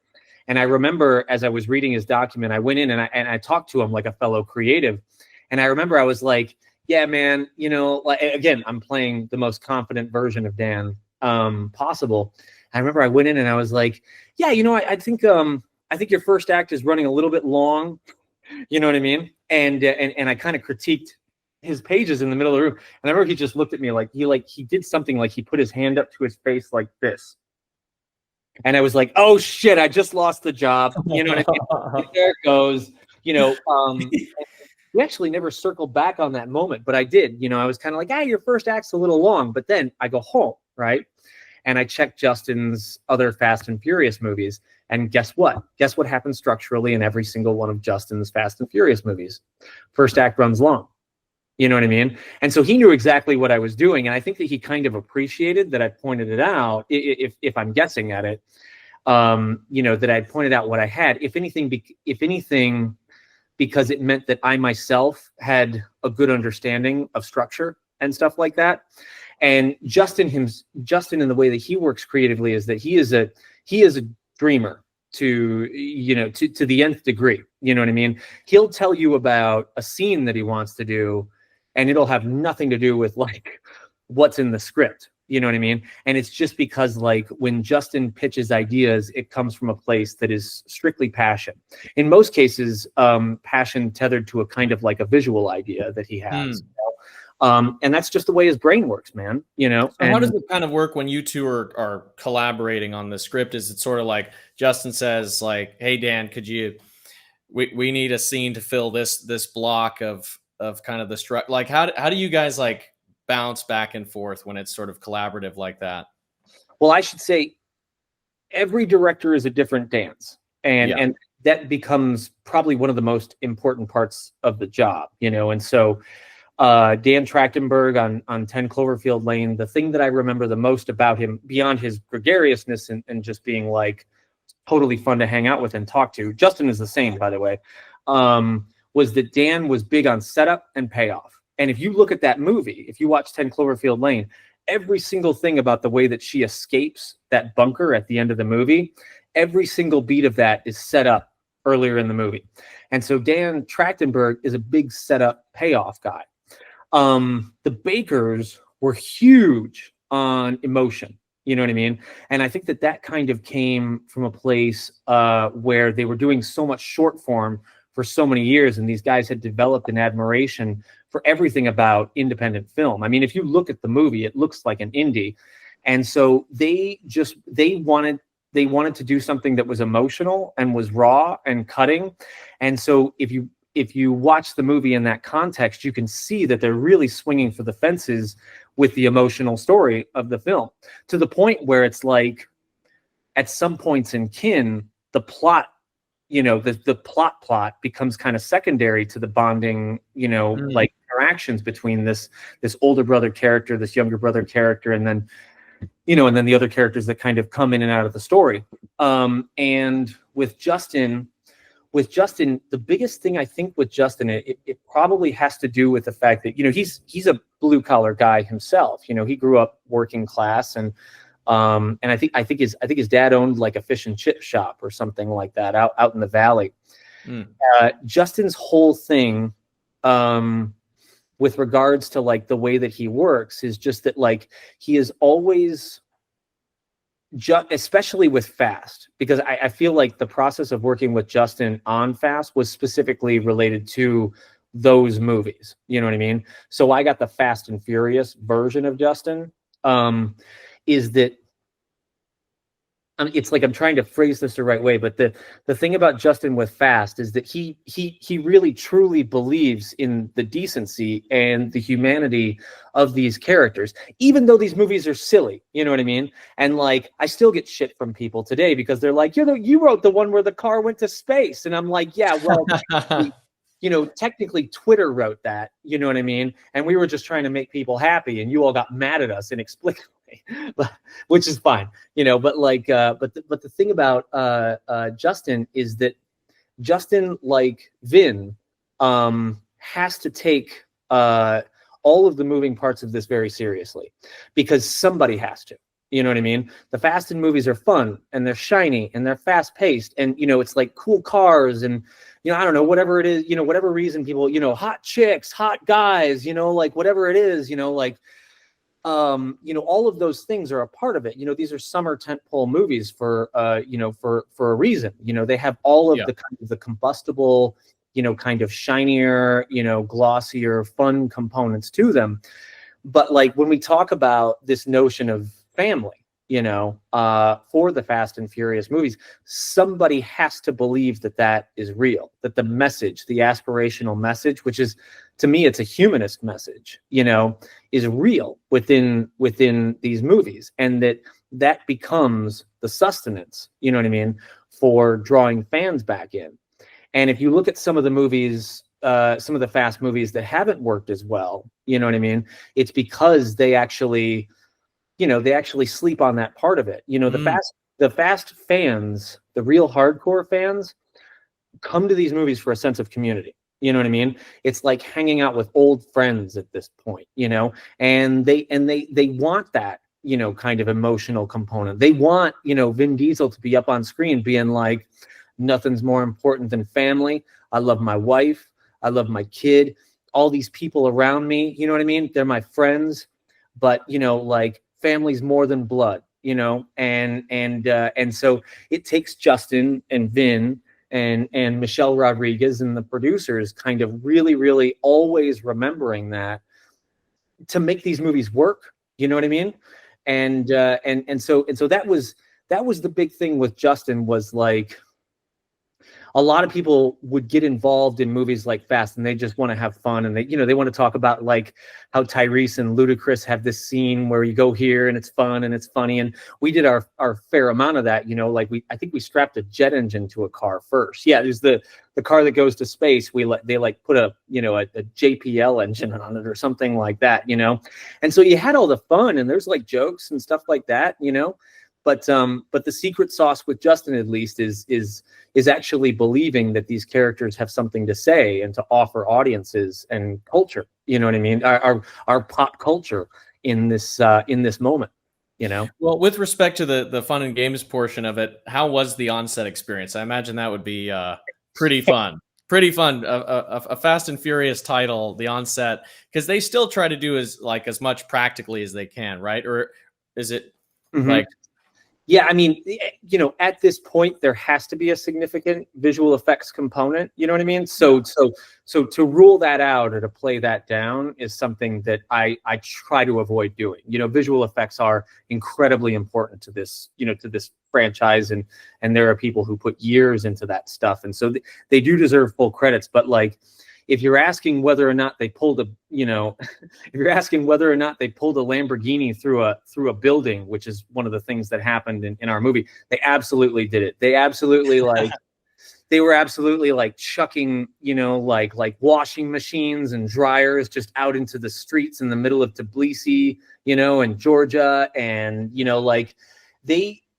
And I remember as I was reading his document, I went in and I talked to him like a fellow creative. And I remember I was like, yeah, man, like, again, I'm playing the most confident version of Dan possible. I remember I went in and I was like, yeah, I think your first act is running a little bit long. You know what I mean? And I kind of critiqued his pages in the middle of the room. And I remember he just looked at me like he did something, like he put his hand up to his face like this. And I was like, oh shit, I just lost the job. You know what I mean? There it goes. We actually never circled back on that moment, but I did. I was kind of like, your first act's a little long. But then I go home, right? And I checked Justin's other Fast and Furious movies. And guess what? Guess what happens structurally in every single one of Justin's Fast and Furious movies? First act runs long. You know what I mean? And so he knew exactly what I was doing. And I think that he kind of appreciated that I pointed it out, if I'm guessing at it, that I pointed out what I had, if anything, because it meant that I myself had a good understanding of structure and stuff like that. And Justin in the way that he works creatively is that he is a dreamer to the nth degree. You know what I mean? He'll tell you about a scene that he wants to do, and it'll have nothing to do with like what's in the script. You know what I mean? And it's just because like when Justin pitches ideas, it comes from a place that is strictly passion. In most cases, passion tethered to a kind of like a visual idea that he has. And that's just the way his brain works, man. So how does it kind of work when you two are collaborating on the script? Is it sort of like Justin says, like, "Hey Dan, we need a scene to fill this block of kind of the like how do you guys like bounce back and forth when it's sort of collaborative like that?" Well, I should say every director is a different dance, and that becomes probably one of the most important parts of the job, and so Dan Trachtenberg on 10 Cloverfield Lane, the thing that I remember the most about him, beyond his gregariousness and just being like totally fun to hang out with and talk to, Justin is the same, by the way, was that Dan was big on setup and payoff. And if you look at that movie, if you watch 10 Cloverfield Lane, every single thing about the way that she escapes that bunker at the end of the movie, every single beat of that is set up earlier in the movie. And so Dan Trachtenberg is a big setup payoff guy. The Bakers were huge on emotion, you know what I mean? And I think that kind of came from a place where they were doing so much short form for so many years, and these guys had developed an admiration for everything about independent film. I mean, if you look at the movie, it looks like an indie. And so they wanted to do something that was emotional and was raw and cutting. And so if you watch the movie in that context, you can see that they're really swinging for the fences with the emotional story of the film, to the point where it's like at some points in Kin, the plot, the plot becomes kind of secondary to the bonding, like interactions between this older brother character, this younger brother character, and then the other characters that kind of come in and out of the story. And with Justin, the biggest thing I think with Justin, it probably has to do with the fact that, he's a blue collar guy himself. He grew up working class, and I think his dad owned like a fish and chip shop or something like that out in the valley. Justin's whole thing, with regards to like the way that he works, is just that like he is always, especially with Fast, because I feel like the process of working with Justin on Fast was specifically related to those movies. You know what I mean? So I got the Fast and Furious version of Justin. Is that, it's like I'm trying to phrase this the right way, but the thing about Justin with Fast is that he really truly believes in the decency and the humanity of these characters, even though these movies are silly. You know what I mean? And like, I still get shit from people today because they're like, you wrote the one where the car went to space, and I'm like, yeah, well, technically Twitter wrote that. You know what I mean? And we were just trying to make people happy, and you all got mad at us inexplicably. Which is fine, but like, but the thing about Justin is that Justin, like Vin, has to take all of the moving parts of this very seriously, because somebody has to. You know what I mean? The Fast and movies are fun, and they're shiny, and they're fast paced, and it's like cool cars, and I don't know, whatever it is, whatever reason people, hot chicks, hot guys, like whatever it is, like. All of those things are a part of it. These are summer tentpole movies for a reason. They have all of the kind of the combustible, kind of shinier, glossier, fun components to them. But like when we talk about this notion of family, for the Fast and Furious movies, somebody has to believe that is real, that the message, the aspirational message, which is, to me, it's a humanist message, is real within these movies, and that becomes the sustenance, you know what I mean, for drawing fans back in. And if you look at some of the movies, some of the Fast movies that haven't worked as well, you know what I mean, it's because they actually sleep on that part of it. The Fast fans, the real hardcore fans, come to these movies for a sense of community. You know what I mean? It's like hanging out with old friends at this point, and they want that, kind of emotional component. They want, Vin Diesel to be up on screen being like, nothing's more important than family. I love my wife. I love my kid. All these people around me, you know what I mean? They're my friends, but like, family's more than blood, and so it takes Justin and Vin and Michelle Rodriguez and the producers kind of really, really always remembering that to make these movies work. You know what I mean? And so that was the big thing with Justin, was like, a lot of people would get involved in movies like Fast and they just want to have fun, and they want to talk about like how Tyrese and Ludacris have this scene where you go here and it's fun and it's funny. And we did our fair amount of that, like I think we strapped a jet engine to a car first. Yeah, there's the car that goes to space. They like put a JPL engine on it or something like that, And so you had all the fun, and there's like jokes and stuff like that, But the secret sauce with Justin, at least, is actually believing that these characters have something to say and to offer audiences and culture. You know what I mean? Our pop culture in this moment. Well, with respect to the fun and games portion of it, how was the on-set experience? I imagine that would be pretty fun. Pretty fun. A Fast and Furious title, the on-set, because they still try to do as much practically as they can, right? Or is it like? Yeah, I mean, at this point, there has to be a significant visual effects component. You know what I mean? So to rule that out or to play that down is something that I try to avoid doing. Visual effects are incredibly important to this, to this franchise, and there are people who put years into that stuff, and so they do deserve full credits. But like, if you're asking whether or not they pulled a Lamborghini through a building, which is one of the things that happened in our movie, they absolutely did it. They absolutely they were absolutely like chucking, like washing machines and dryers just out into the streets in the middle of Tbilisi, and Georgia, and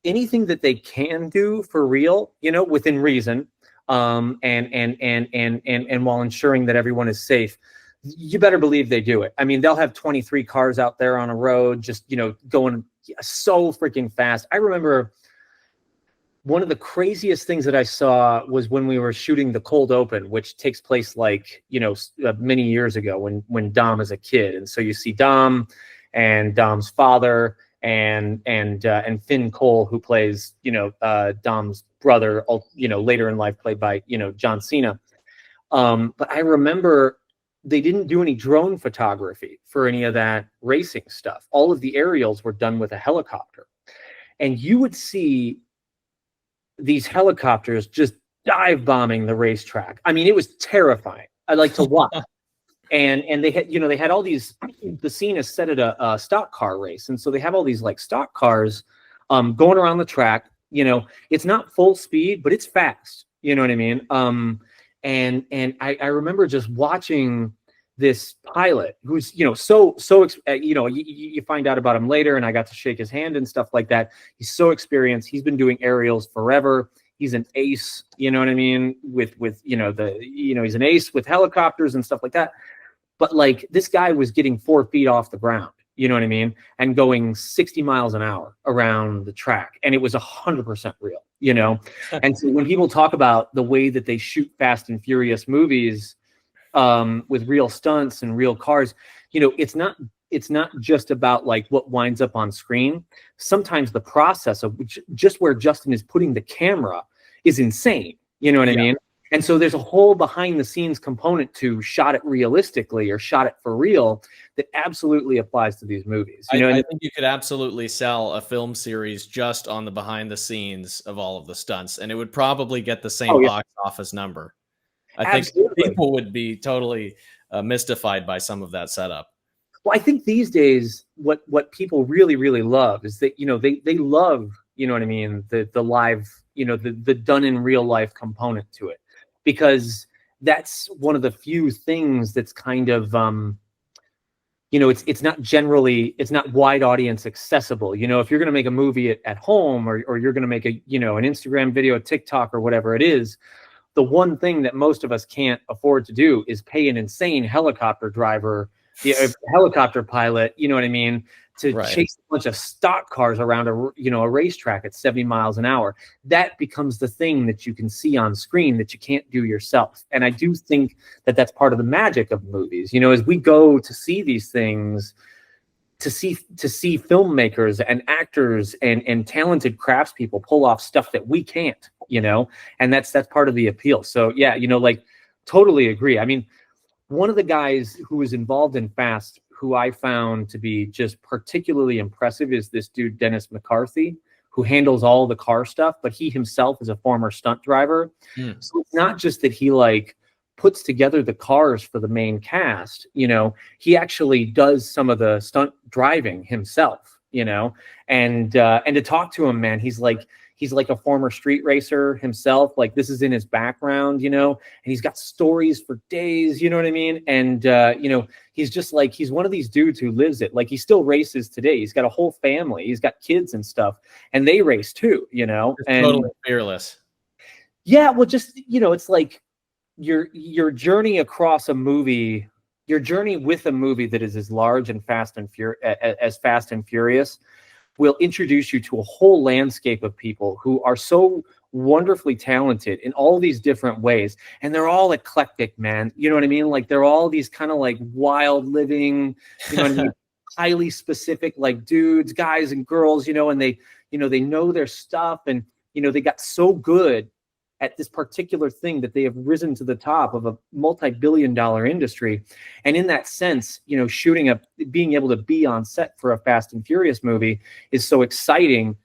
anything that they can do for real, within reason. And while ensuring that everyone is safe, you better believe they do it. I mean, they'll have 23 cars out there on a road, just, going so freaking fast. I remember one of the craziest things that I saw was when we were shooting The Cold Open, which takes place many years ago when Dom is a kid. And so you see Dom and Dom's father and Finn Cole, who plays, Dom's brother, later in life played by, John Cena. But I remember they didn't do any drone photography for any of that racing stuff. All of the aerials were done with a helicopter. And you would see these helicopters just dive bombing the racetrack. I mean, it was terrifying. I like to watch. And they had, they had all these, the scene is set at a stock car race. And so they have all these like stock cars going around the track. It's not full speed, but it's fast. You know what I mean? And I remember just watching this pilot who's, you find out about him later, and I got to shake his hand and stuff like that. He's so experienced. He's been doing aerials forever. He's an ace, you know what I mean? With he's an ace with helicopters and stuff like that. But like, this guy was getting 4 feet off the ground, you know what I mean? And going 60 miles an hour around the track. And it was 100% real, And so when people talk about the way that they shoot Fast and Furious movies with real stunts and real cars, it's not just about like what winds up on screen. Sometimes the process of just where Justin is putting the camera is insane. You know what I mean? And so there's a whole behind the scenes component to shot it realistically or shot it for real that absolutely applies to these movies. I think you could absolutely sell a film series just on the behind the scenes of all of the stunts, and it would probably get the same box office number. I think people would be totally mystified by some of that setup. Well, I think these days, what people really, really love is that, they love, you know what I mean, the live, the done in real life component to it, because that's one of the few things that's kind of, it's not wide audience accessible. If you're going to make a movie at home, or you're going to make an Instagram video, a TikTok, or whatever it is, the one thing that most of us can't afford to do is pay an insane helicopter driver, helicopter pilot, you know what I mean, to chase a bunch of stock cars around a racetrack at 70 miles an hour. That becomes the thing that you can see on screen that you can't do yourself. And I do think that that's part of the magic of movies. As we go to see these things, to see filmmakers and actors and talented craftspeople pull off stuff that we can't, and that's part of the appeal. So yeah, totally agree. I mean, one of the guys who was involved in Fast, who I found to be just particularly impressive is this dude, Dennis McCarthy, who handles all the car stuff, but he himself is a former stunt driver. So it's not just that he like puts together the cars for the main cast, you know, he actually does some of the stunt driving himself, you know, and to talk to him, man, he's like a former street racer himself. Like this is in his background, you know, and he's got stories for days, you know what I mean? And, you know, he's just like, he's one of these dudes who lives it. Like he still races today. He's got a whole family. He's got kids and stuff, and they race too, you know, and totally fearless. Yeah. Well, just, you know, it's like your journey across a movie, your journey with a movie that is as large and fast and furious will introduce you to a whole landscape of people who are so wonderfully talented in all these different ways. And they're all eclectic, man. You know what I mean? Like they're all these kind of like wild living, you know what I mean? Highly specific, like dudes, guys and girls, you know, and they, you know, they know their stuff, and, you know, they got so good at this particular thing that they have risen to the top of a multi-billion-dollar industry. And in that sense, you know, being able to be on set for a Fast and Furious movie is so exciting,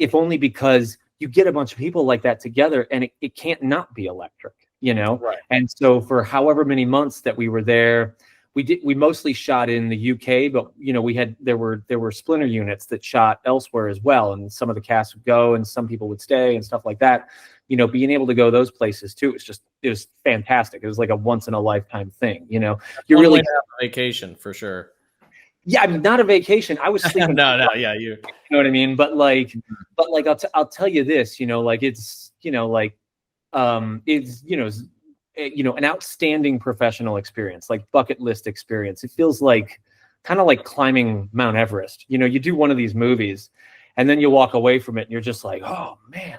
if only because you get a bunch of people like that together, and it can't not be electric, you know? Right. And so for however many months that we were there, we mostly shot in the UK, but, you know, there were splinter units that shot elsewhere as well. And some of the cast would go and some people would stay and stuff like that. You know, being able to go those places too, it was fantastic. It was like a once in a lifetime thing, you know. You really have a vacation for sure. Yeah, I mean, not a vacation. I was thinking no, yeah, you know what I mean? But like I'll tell you this, you know, like it's, you know, like it's, you know, an outstanding professional experience, like bucket list experience. It feels like kind of like climbing Mount Everest. You know, you do one of these movies and then you walk away from it and you're just like, oh man,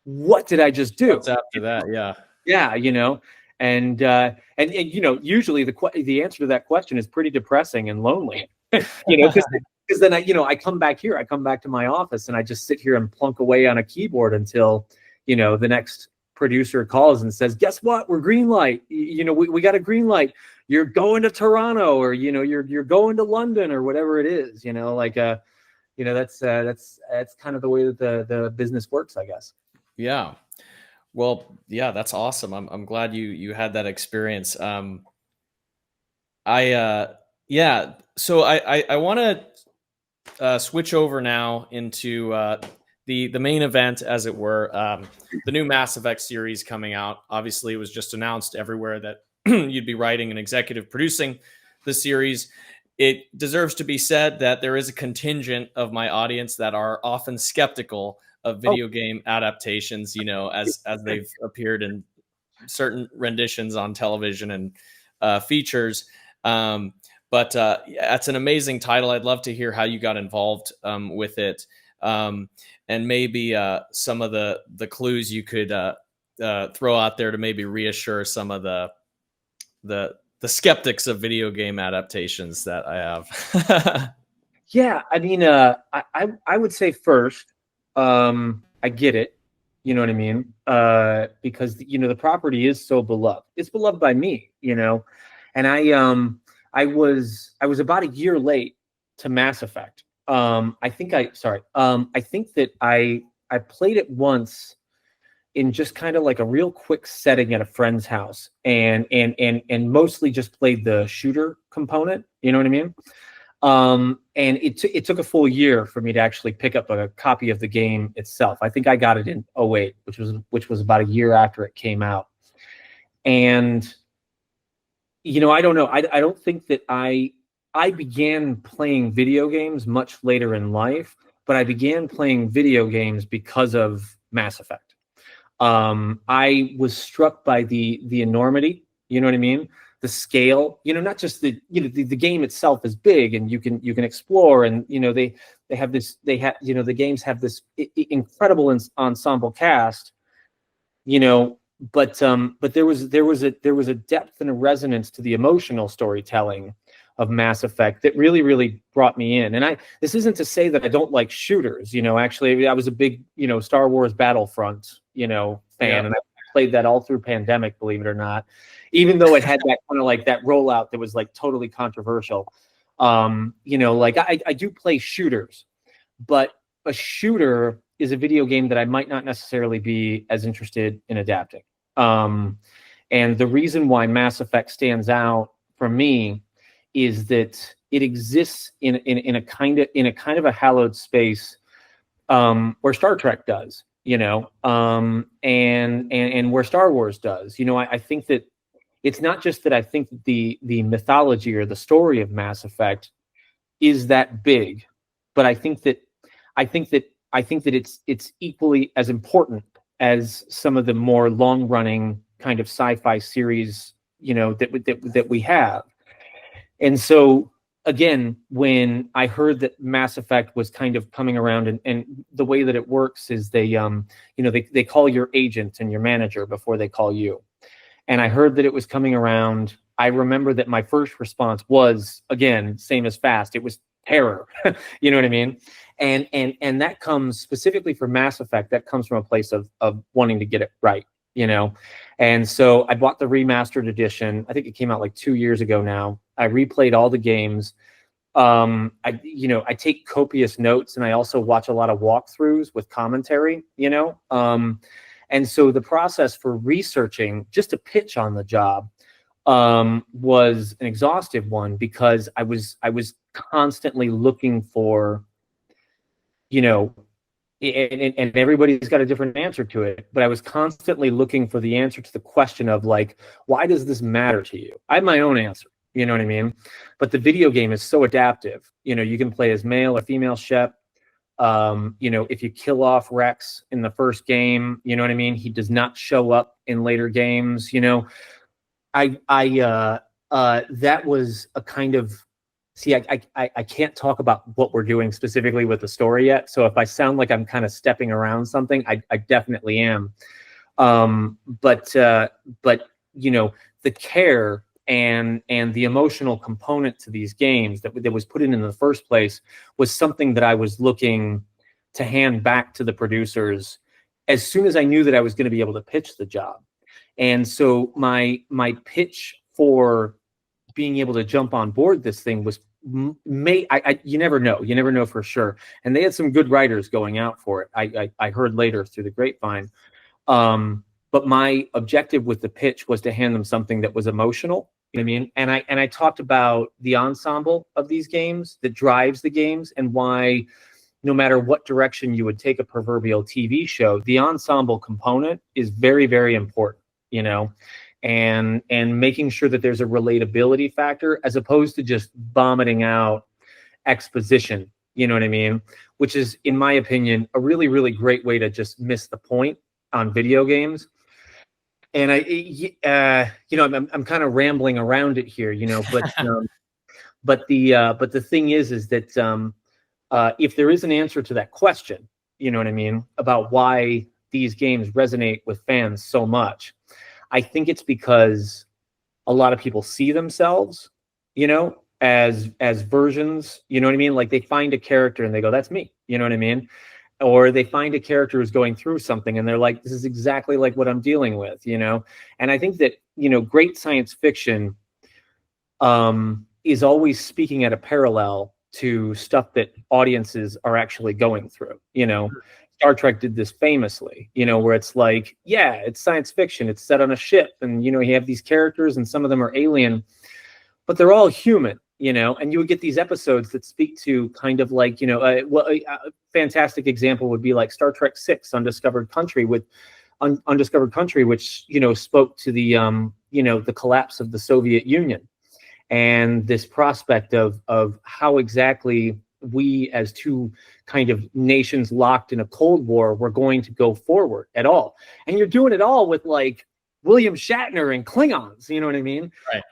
what did I just do? What's after that? Yeah, you know, and you know, usually the answer to that question is pretty depressing and lonely, you know, because then I come back to my office and I just sit here and plunk away on a keyboard until, you know, the next producer calls and says, guess what? We're green light. You know, we got a green light. You're going to Toronto, or, you know, you're going to London, or whatever it is, you know, like, you know, that's kind of the way that the business works, I guess. Yeah. Well, yeah, that's awesome. I'm glad you had that experience. So I want to switch over now into the main event, as it were, the new Mass Effect series coming out. Obviously, it was just announced everywhere that you'd be writing and executive producing the series. It deserves to be said that there is a contingent of my audience that are often skeptical of video game adaptations, you know, as they've appeared in certain renditions on television and features. But it's an amazing title. I'd love to hear how you got involved with it. And maybe some of the clues you could throw out there to maybe reassure some of the skeptics of video game adaptations that I have. Yeah, I mean, I would say first, I get it. You know what I mean? Because, you know, the property is so beloved. It's beloved by me, you know, and I was about a year late to Mass Effect. I think that I played it once in just kind of like a real quick setting at a friend's house, and mostly just played the shooter component. You know what I mean? And it took a full year for me to actually pick up a copy of the game itself. I think I got it in 2008, which was about a year after it came out. And, you know, I don't know. I don't think that I began playing video games much later in life, but I began playing video games because of Mass Effect. I was struck by the enormity, you know what I mean? The scale, you know, not just the game itself is big and you can explore, and, you know, the games have this incredible ensemble cast, you know, but there was a depth and a resonance to the emotional storytelling of Mass Effect that really, really brought me in. And this isn't to say that I don't like shooters, you know. Actually, I was a big, you know, Star Wars Battlefront, you know, fan, and played that all through pandemic, believe it or not, even though it had that kind of like that rollout that was like totally controversial. You know, like I do play shooters, but a shooter is a video game that I might not necessarily be as interested in adapting. And the reason why Mass Effect stands out for me is that it exists in a kind of a hallowed space, where Star Trek does, you know, and where Star Wars does. You know, I think that it's not just that I think that the mythology or the story of Mass Effect is that big, but I think that it's equally as important as some of the more long running kind of sci-fi series, you know, that we have. And so again, when I heard that Mass Effect was kind of coming around, and the way that it works is they they call your agent and your manager before they call you. And I heard that it was coming around. I remember that my first response was, again, same as Fast. It was terror. You know what I mean? And that comes specifically for Mass Effect. That comes from a place of wanting to get it right, you know? And so I bought the remastered edition. I think it came out like 2 years ago now. I replayed all the games. I take copious notes, and I also watch a lot of walkthroughs with commentary, you know? And so the process for researching just a pitch on the job was an exhaustive one, because I was constantly looking for, you know, and everybody's got a different answer to it, but I was constantly looking for the answer to the question of like, why does this matter to you? I have my own answer, you know what I mean? But the video game is so adaptive. You know, you can play as male or female Shep. You know, if you kill off Rex in the first game, you know what I mean? He does not show up in later games, you know. That was a kind of, see, I can't talk about what we're doing specifically with the story yet. So if I sound like I'm kind of stepping around something, I definitely am. But you know, the care and the emotional component to these games that was put in the first place was something that I was looking to hand back to the producers as soon as I knew that I was going to be able to pitch the job. And so my pitch for being able to jump on board this thing was you never know for sure. And they had some good writers going out for it. I heard later through the grapevine. But my objective with the pitch was to hand them something that was emotional. You know what I mean? And I talked about the ensemble of these games that drives the games, and why no matter what direction you would take a proverbial TV show, the ensemble component is very, very important, you know, and making sure that there's a relatability factor as opposed to just vomiting out exposition, you know what I mean? Which is, in my opinion, a really, really great way to just miss the point on video games. And I'm kind of rambling around it here, you know, but the thing is that if there is an answer to that question, you know what I mean, about why these games resonate with fans so much, I think it's because a lot of people see themselves, you know, as versions, you know what I mean? Like they find a character and they go, that's me, you know what I mean? Or they find a character who's going through something and they're like, this is exactly like what I'm dealing with, you know? And I think that, you know, great science fiction is always speaking at a parallel to stuff that audiences are actually going through, you know? Star Trek did this famously, you know, where it's like, yeah, it's science fiction. It's set on a ship and, you know, you have these characters and some of them are alien, but they're all human. You know, and you would get these episodes that speak to kind of like, you know, a fantastic example would be like Star Trek VI, Undiscovered Country, Undiscovered Country, which, you know, spoke to the, you know, the collapse of the Soviet Union and this prospect of how exactly we as two kind of nations locked in a Cold War were going to go forward at all. And you're doing it all with like William Shatner and Klingons, you know what I mean? Right.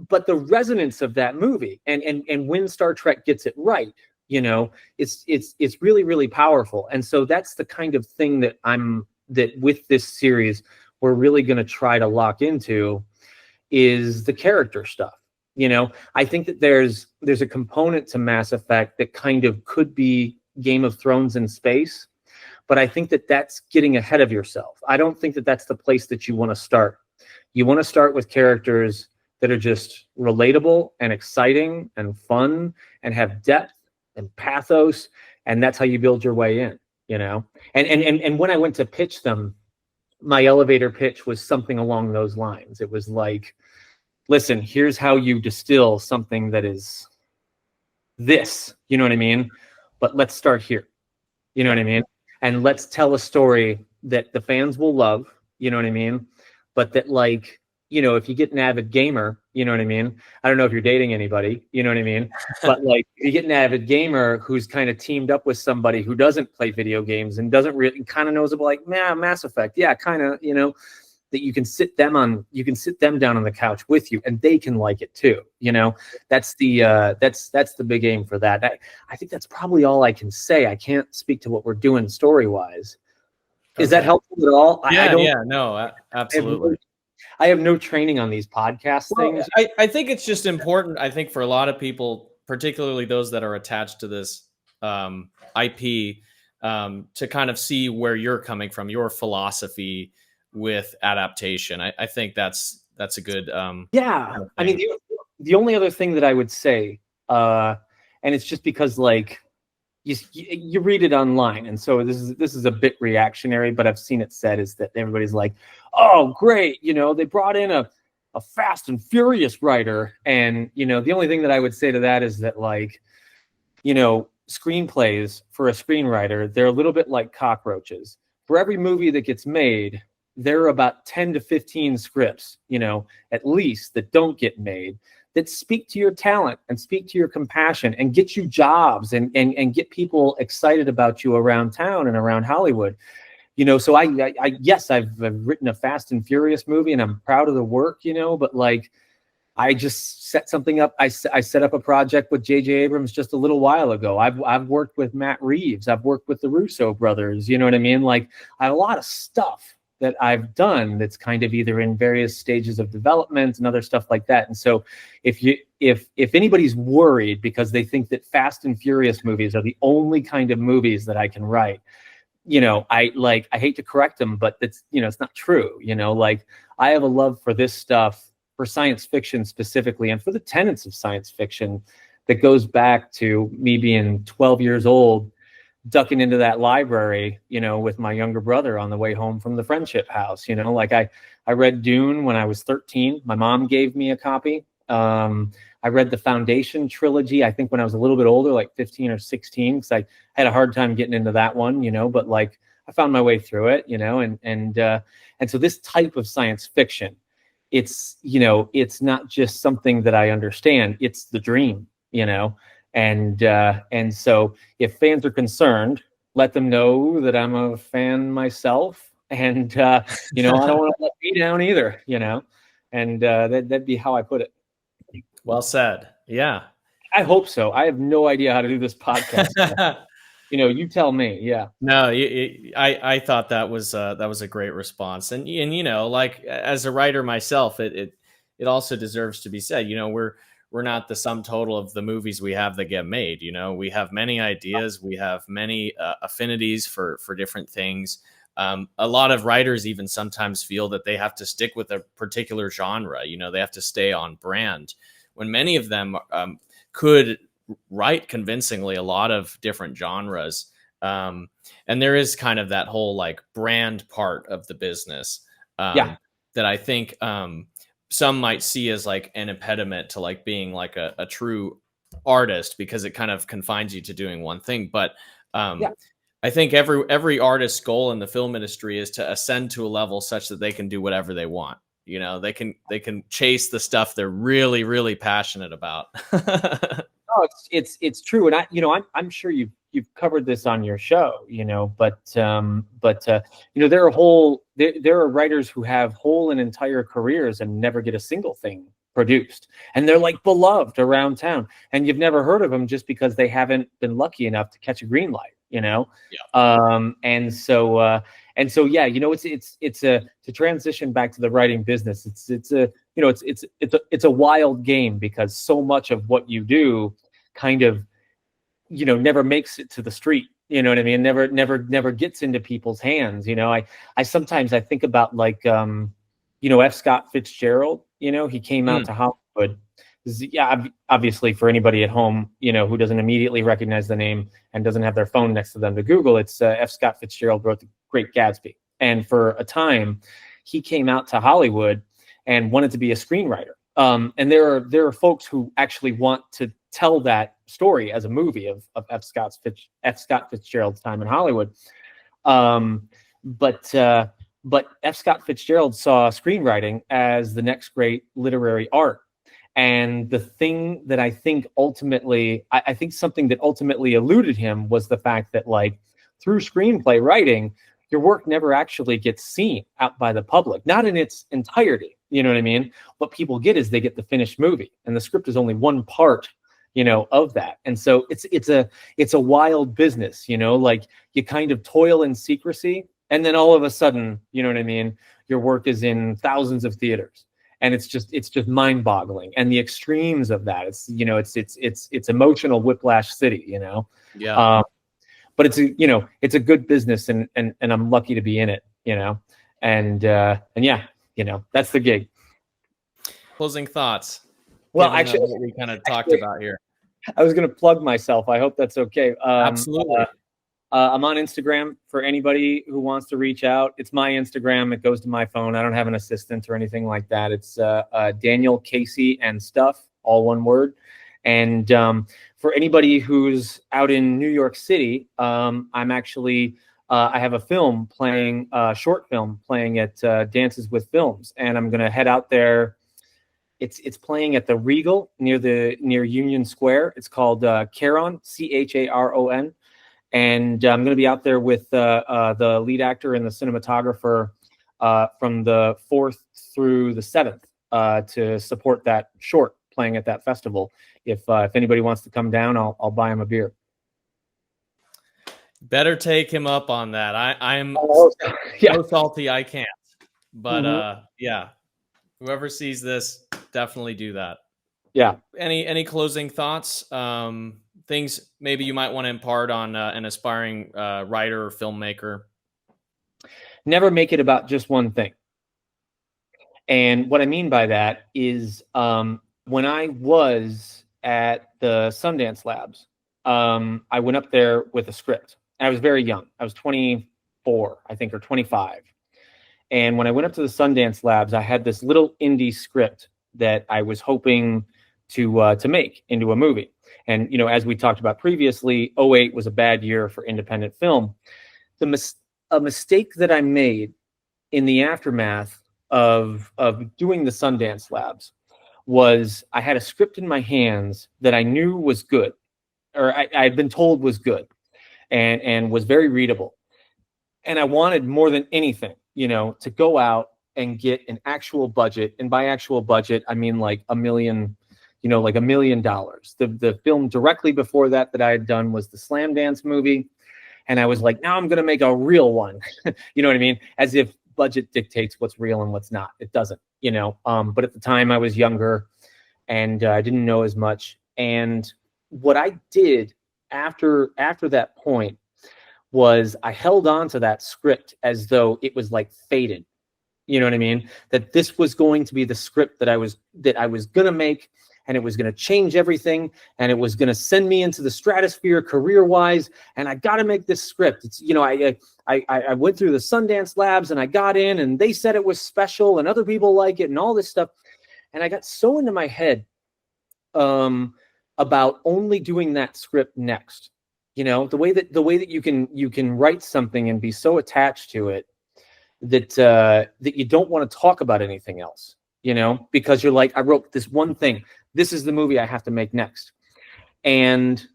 But the resonance of that movie and when Star Trek gets it right, you know, it's really, really powerful. And so that's the kind of thing that with this series, we're really going to try to lock into is the character stuff. You know, I think that there's a component to Mass Effect that kind of could be Game of Thrones in space, but I think that that's getting ahead of yourself. I don't think that that's the place that you want to start. You want to start with characters that are just relatable and exciting and fun and have depth and pathos, and that's how you build your way in, you know. And when I went to pitch them, my elevator pitch was something along those lines. It was like, listen, here's how you distill something that is this, you know what I mean? But let's start here, you know what I mean? And let's tell a story that the fans will love, you know what I mean? But that, like, you know, if you get an avid gamer, you know what I mean? I don't know if you're dating anybody, you know what I mean? But like, if you get an avid gamer who's kind of teamed up with somebody who doesn't play video games and doesn't really kind of knows about, like, Mass Effect, yeah, kind of, you know, that you can sit them down on the couch with you and they can like it too, you know. That's the big aim for that. I think that's probably all I can say. I can't speak to what we're doing story wise. Is that helpful at all? Absolutely. I have no training on these podcast things. I think it's just important. I think for a lot of people, particularly those that are attached to this IP, to kind of see where you're coming from, your philosophy with adaptation. I think that's a good yeah. I mean, the only other thing that I would say, and it's just because, like, you read it online, and so this is a bit reactionary, but I've seen it said, is that everybody's like, oh great, you know, they brought in a Fast and Furious writer. And, you know, the only thing that I would say to that is that, like, you know, screenplays for a screenwriter, they're a little bit like cockroaches. For every movie that gets made, there are about 10 to 15 scripts, you know, at least, that don't get made, that speak to your talent and speak to your compassion and get you jobs and get people excited about you around town and around Hollywood. You know, so yes, I've written a Fast and Furious movie and I'm proud of the work, you know, but, like, I just set something up. I set up a project with J.J. Abrams just a little while ago. I've worked with Matt Reeves. I've worked with the Russo brothers. You know what I mean? Like, I have a lot of stuff that I've done that's kind of either in various stages of development and other stuff like that. And so if anybody's worried because they think that Fast and Furious movies are the only kind of movies that I can write, you know, I hate to correct them, but it's, you know, it's not true. You know, like, I have a love for this stuff, for science fiction specifically, and for the tenets of science fiction that goes back to me being 12 years old, ducking into that library, you know, with my younger brother on the way home from the Friendship House. You know, like, I read Dune when I was 13. My mom gave me a copy. I read the Foundation trilogy, I think, when I was a little bit older, like 15 or 16, because I had a hard time getting into that one, you know, but, like, I found my way through it, you know, and so this type of science fiction, it's, you know, it's not just something that I understand, it's the dream, you know. And so if fans are concerned, let them know that I'm a fan myself, and you know, I don't want to let me down either, you know. And that'd be how I put it. Well said. Yeah, I hope so. I have no idea how to do this podcast. You know, you tell me. Yeah. No, I thought that was a great response, and you know, like, as a writer myself, it also deserves to be said. You know, we're not the sum total of the movies we have that get made. You know, we have many ideas, we have many affinities for different things. A lot of writers even sometimes feel that they have to stick with a particular genre. You know, they have to stay on brand, when many of them could write convincingly a lot of different genres. And there is kind of that whole, like, brand part of the business that I think some might see as, like, an impediment to, like, being like a true artist, because it kind of confines you to doing one thing. But I think every artist's goal in the film industry is to ascend to a level such that they can do whatever they want. You know, they can chase the stuff they're really, really passionate about. No, it's true, and I'm sure you've covered this on your show, you know, but you know, there are writers who have whole and entire careers and never get a single thing produced, and they're, like, beloved around town, and you've never heard of them just because they haven't been lucky enough to catch a green light, you know. And so yeah, you know, to transition back to the writing business, it's a wild game, because so much of what you do kind of, you know, never makes it to the street, You know what I mean? Never gets into people's hands. You know, I sometimes I think about like, you know, F. Scott Fitzgerald. You know, he came out to Hollywood. Yeah, obviously for anybody at home, you know, who doesn't immediately recognize the name and doesn't have their phone next to them to Google, it's F. Scott Fitzgerald wrote The Great Gatsby. And for a time, he came out to Hollywood and wanted to be a screenwriter. And there are folks who actually want to tell that story as a movie of F. Scott Fitzgerald's time in Hollywood. But F. Scott Fitzgerald saw screenwriting as the next great literary art. And the thing that I think ultimately, I think something that ultimately eluded him was the fact that, like, through screenplay writing, your work never actually gets seen out by the public, not in its entirety. You know what I mean? What people get is they get the finished movie, and the script is only one part, you know, of that. And so it's a wild business, you know, like you kind of toil in secrecy, and then all of a sudden, you know what I mean, your work is in thousands of theaters. And it's just mind-boggling, and the extremes of that. It's, you know, it's emotional whiplash city, you know. Yeah. But it's a good business, and I'm lucky to be in it, you know. And yeah, you know, that's the gig. Closing thoughts. Well, actually, what we kind of talked about here. I was going to plug myself. I hope that's okay. Absolutely. I'm on Instagram for anybody who wants to reach out. It's my Instagram. It goes to my phone. I don't have an assistant or anything like that. It's Daniel Casey and Stuff, all one word. And for anybody who's out in New York City, I'm actually I have a film playing, short film playing at Dances with Films, and I'm going to head out there. It's playing at the Regal near Union Square. It's called Charon, Charon. And I'm going to be out there with the lead actor and the cinematographer from the 4th through the 7th to support that short playing at that festival. If anybody wants to come down, I'll buy him a beer. Better take him up on that. I'm so salty I can't. But yeah, whoever sees this, definitely do that. Yeah. Any closing thoughts? Things maybe you might want to impart on an aspiring writer or filmmaker? Never make it about just one thing. And what I mean by that is when I was at the Sundance Labs, I went up there with a script. And I was very young. I was 24, I think, or 25. And when I went up to the Sundance Labs, I had this little indie script that I was hoping to make into a movie. And, you know, as we talked about previously, 2008 was a bad year for independent film. A mistake that I made in the aftermath of doing the Sundance Labs was I had a script in my hands that I knew was good, or I had been told was good, and was very readable. And I wanted more than anything, you know, to go out and get an actual budget. And by actual budget, I mean like $1 million. You know, like $1 million. The film directly before that I had done was the Slam Dance movie. And I was like, now I'm going to make a real one. You know what I mean? As if budget dictates what's real and what's not. It doesn't, you know. But at the time I was younger and I didn't know as much. And what I did after that point was I held on to that script as though it was like fated. You know what I mean? That this was going to be the script that I was going to make. And it was going to change everything, and it was going to send me into the stratosphere career-wise. And I got to make this script. It's, you know, I went through the Sundance Labs, and I got in, and they said it was special, and other people like it, and all this stuff. And I got so into my head about only doing that script next. You know, the way that you can write something and be so attached to it that you don't want to talk about anything else. You know, because you're like, I wrote this one thing. This is the movie I have to make next. And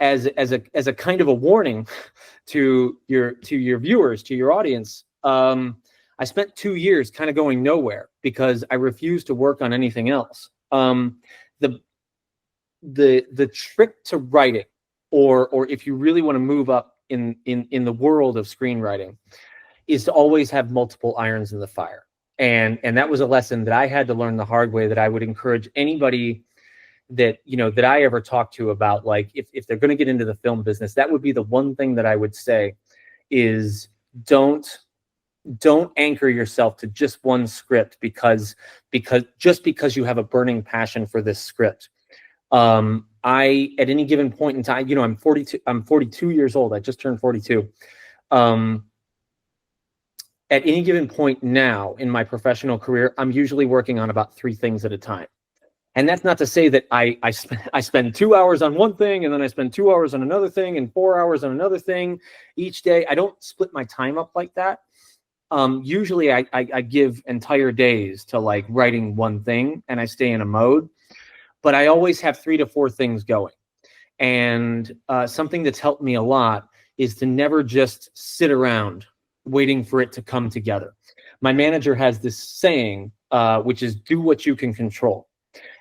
as a kind of a warning to your viewers, to your audience, I spent 2 years kind of going nowhere because I refused to work on anything else. The trick to writing, or if you really want to move up in the world of screenwriting, is to always have multiple irons in the fire. And that was a lesson that I had to learn the hard way, that I would encourage anybody that, you know, that I ever talk to about, like, if they're going to get into the film business, that would be the one thing that I would say is don't anchor yourself to just one script because you have a burning passion for this script. I, at any given point in time, you know, I'm 42 years old. I just turned 42. At any given point now in my professional career, I'm usually working on about 3 things at a time. And that's not to say that I spend 2 hours on one thing and then I spend 2 hours on another thing and 4 hours on another thing each day. I don't split my time up like that. Usually I give entire days to like writing one thing and I stay in a mode, but I always have 3 to 4 things going. And something that's helped me a lot is to never just sit around waiting for it to come together. My manager has this saying, which is do what you can control.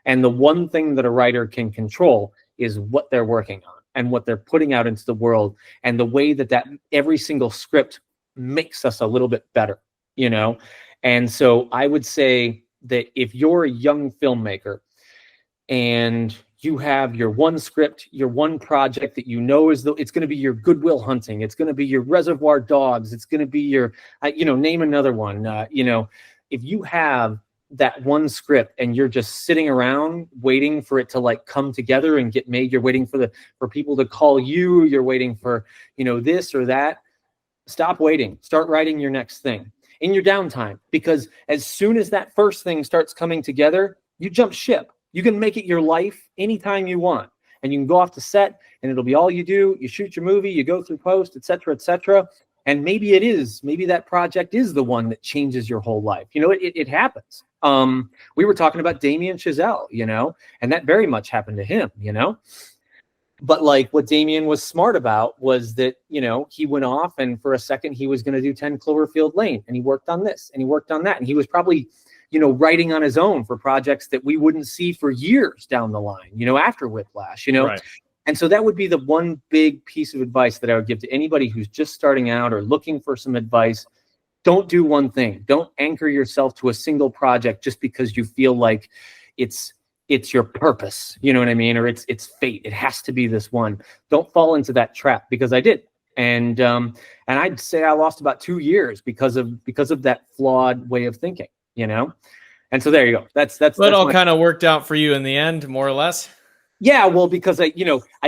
And the one thing that a writer can control is what they're working on and what they're putting out into the world, and the way that every single script makes us a little bit better, you know? And so I would say that if you're a young filmmaker and you have your one script, your one project that you know is it's going to be your Good Will Hunting, it's going to be your Reservoir Dogs, it's going to be your, you know, name another one. You know, if you have that one script and you're just sitting around waiting for it to like come together and get made, you're waiting for people to call you, you're waiting for, you know, this or that, stop waiting. Start writing your next thing in your downtime, because as soon as that first thing starts coming together, you jump ship. You can make it your life anytime you want, and you can go off the set and it'll be all you do. You shoot your movie, you go through post, etc., etc. And maybe that project is the one that changes your whole life. You know, it happens. We were talking about Damien Chazelle, you know, and that very much happened to him, you know. But like what Damien was smart about was that, you know, he went off and for a second he was going to do 10 Cloverfield Lane, and he worked on this and he worked on that. And he was probably, you know, writing on his own for projects that we wouldn't see for years down the line, you know, after Whiplash, you know. Right. And so that would be the one big piece of advice that I would give to anybody who's just starting out or looking for some advice. Don't do one thing. Don't anchor yourself to a single project just because you feel like it's your purpose, you know what I mean? Or it's fate. It has to be this one. Don't fall into that trap, because I did. And I'd say I lost about 2 years because of that flawed way of thinking, you know? And so there you go. That's all kind of worked out for you in the end, more or less. Yeah, well, because I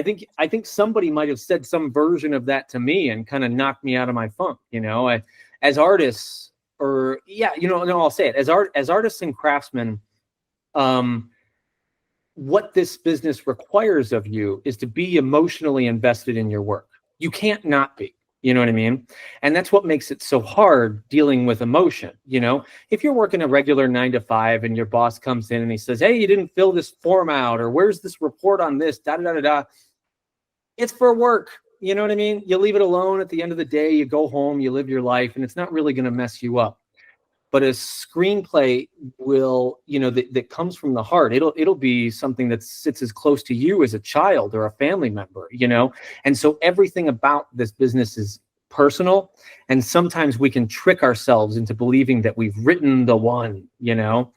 think somebody might have said some version of that to me and kind of knocked me out of my funk, you know. As artists, or yeah, you know, no, I'll say it. As artists and craftsmen, what this business requires of you is to be emotionally invested in your work. You can't not be. You know what I mean? And that's what makes it so hard dealing with emotion. You know, if you're working a regular 9 to 5 and your boss comes in and he says, hey, you didn't fill this form out, or where's this report on this, da da da da, it's for work. You know what I mean? You leave it alone. At the end of the day, you go home, you live your life, and it's not really going to mess you up. But a screenplay will, you know, that comes from the heart. It'll be something that sits as close to you as a child or a family member, you know? And so everything about this business is personal. And sometimes we can trick ourselves into believing that we've written the one, you know?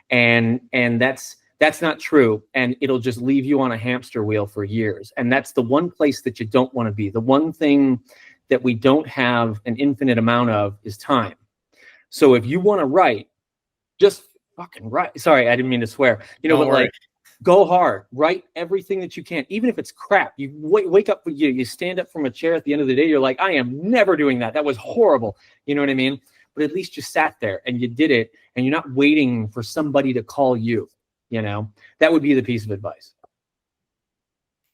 And that's not true. And it'll just leave you on a hamster wheel for years. And that's the one place that you don't want to be. The one thing that we don't have an infinite amount of is time. So if you want to write, just fucking write. Sorry, I didn't mean to swear. You know, but like, go hard. Write everything that you can, even if it's crap. You wake up, you stand up from a chair at the end of the day. You're like, I am never doing that. That was horrible. You know what I mean? But at least you sat there and you did it, and you're not waiting for somebody to call you. You know, that would be the piece of advice.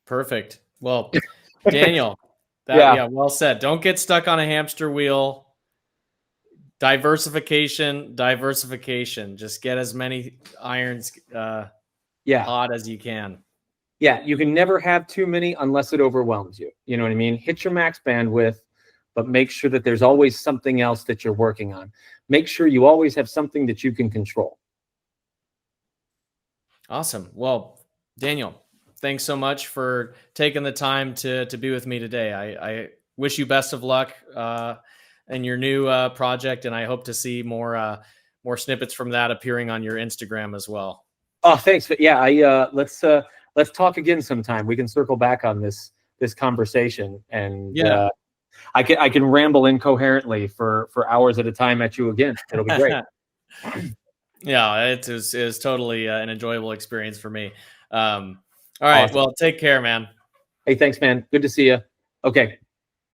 Perfect. Well, Daniel, yeah, well said. Don't get stuck on a hamster wheel. Diversification. Just get as many irons hot as you can. Yeah, you can never have too many unless it overwhelms you. You know what I mean? Hit your max bandwidth, but make sure that there's always something else that you're working on. Make sure you always have something that you can control. Awesome. Well, Daniel, thanks so much for taking the time to be with me today. I wish you best of luck in your new project, and I hope to see more snippets from that appearing on your Instagram as well. Oh, thanks. But yeah, let's talk again sometime. We can circle back on this conversation, and I can ramble incoherently for hours at a time at you again. It'll be great. Yeah, it was totally an enjoyable experience for me. All right, awesome. Well, take care, man. Hey, thanks, man. Good to see you. Okay.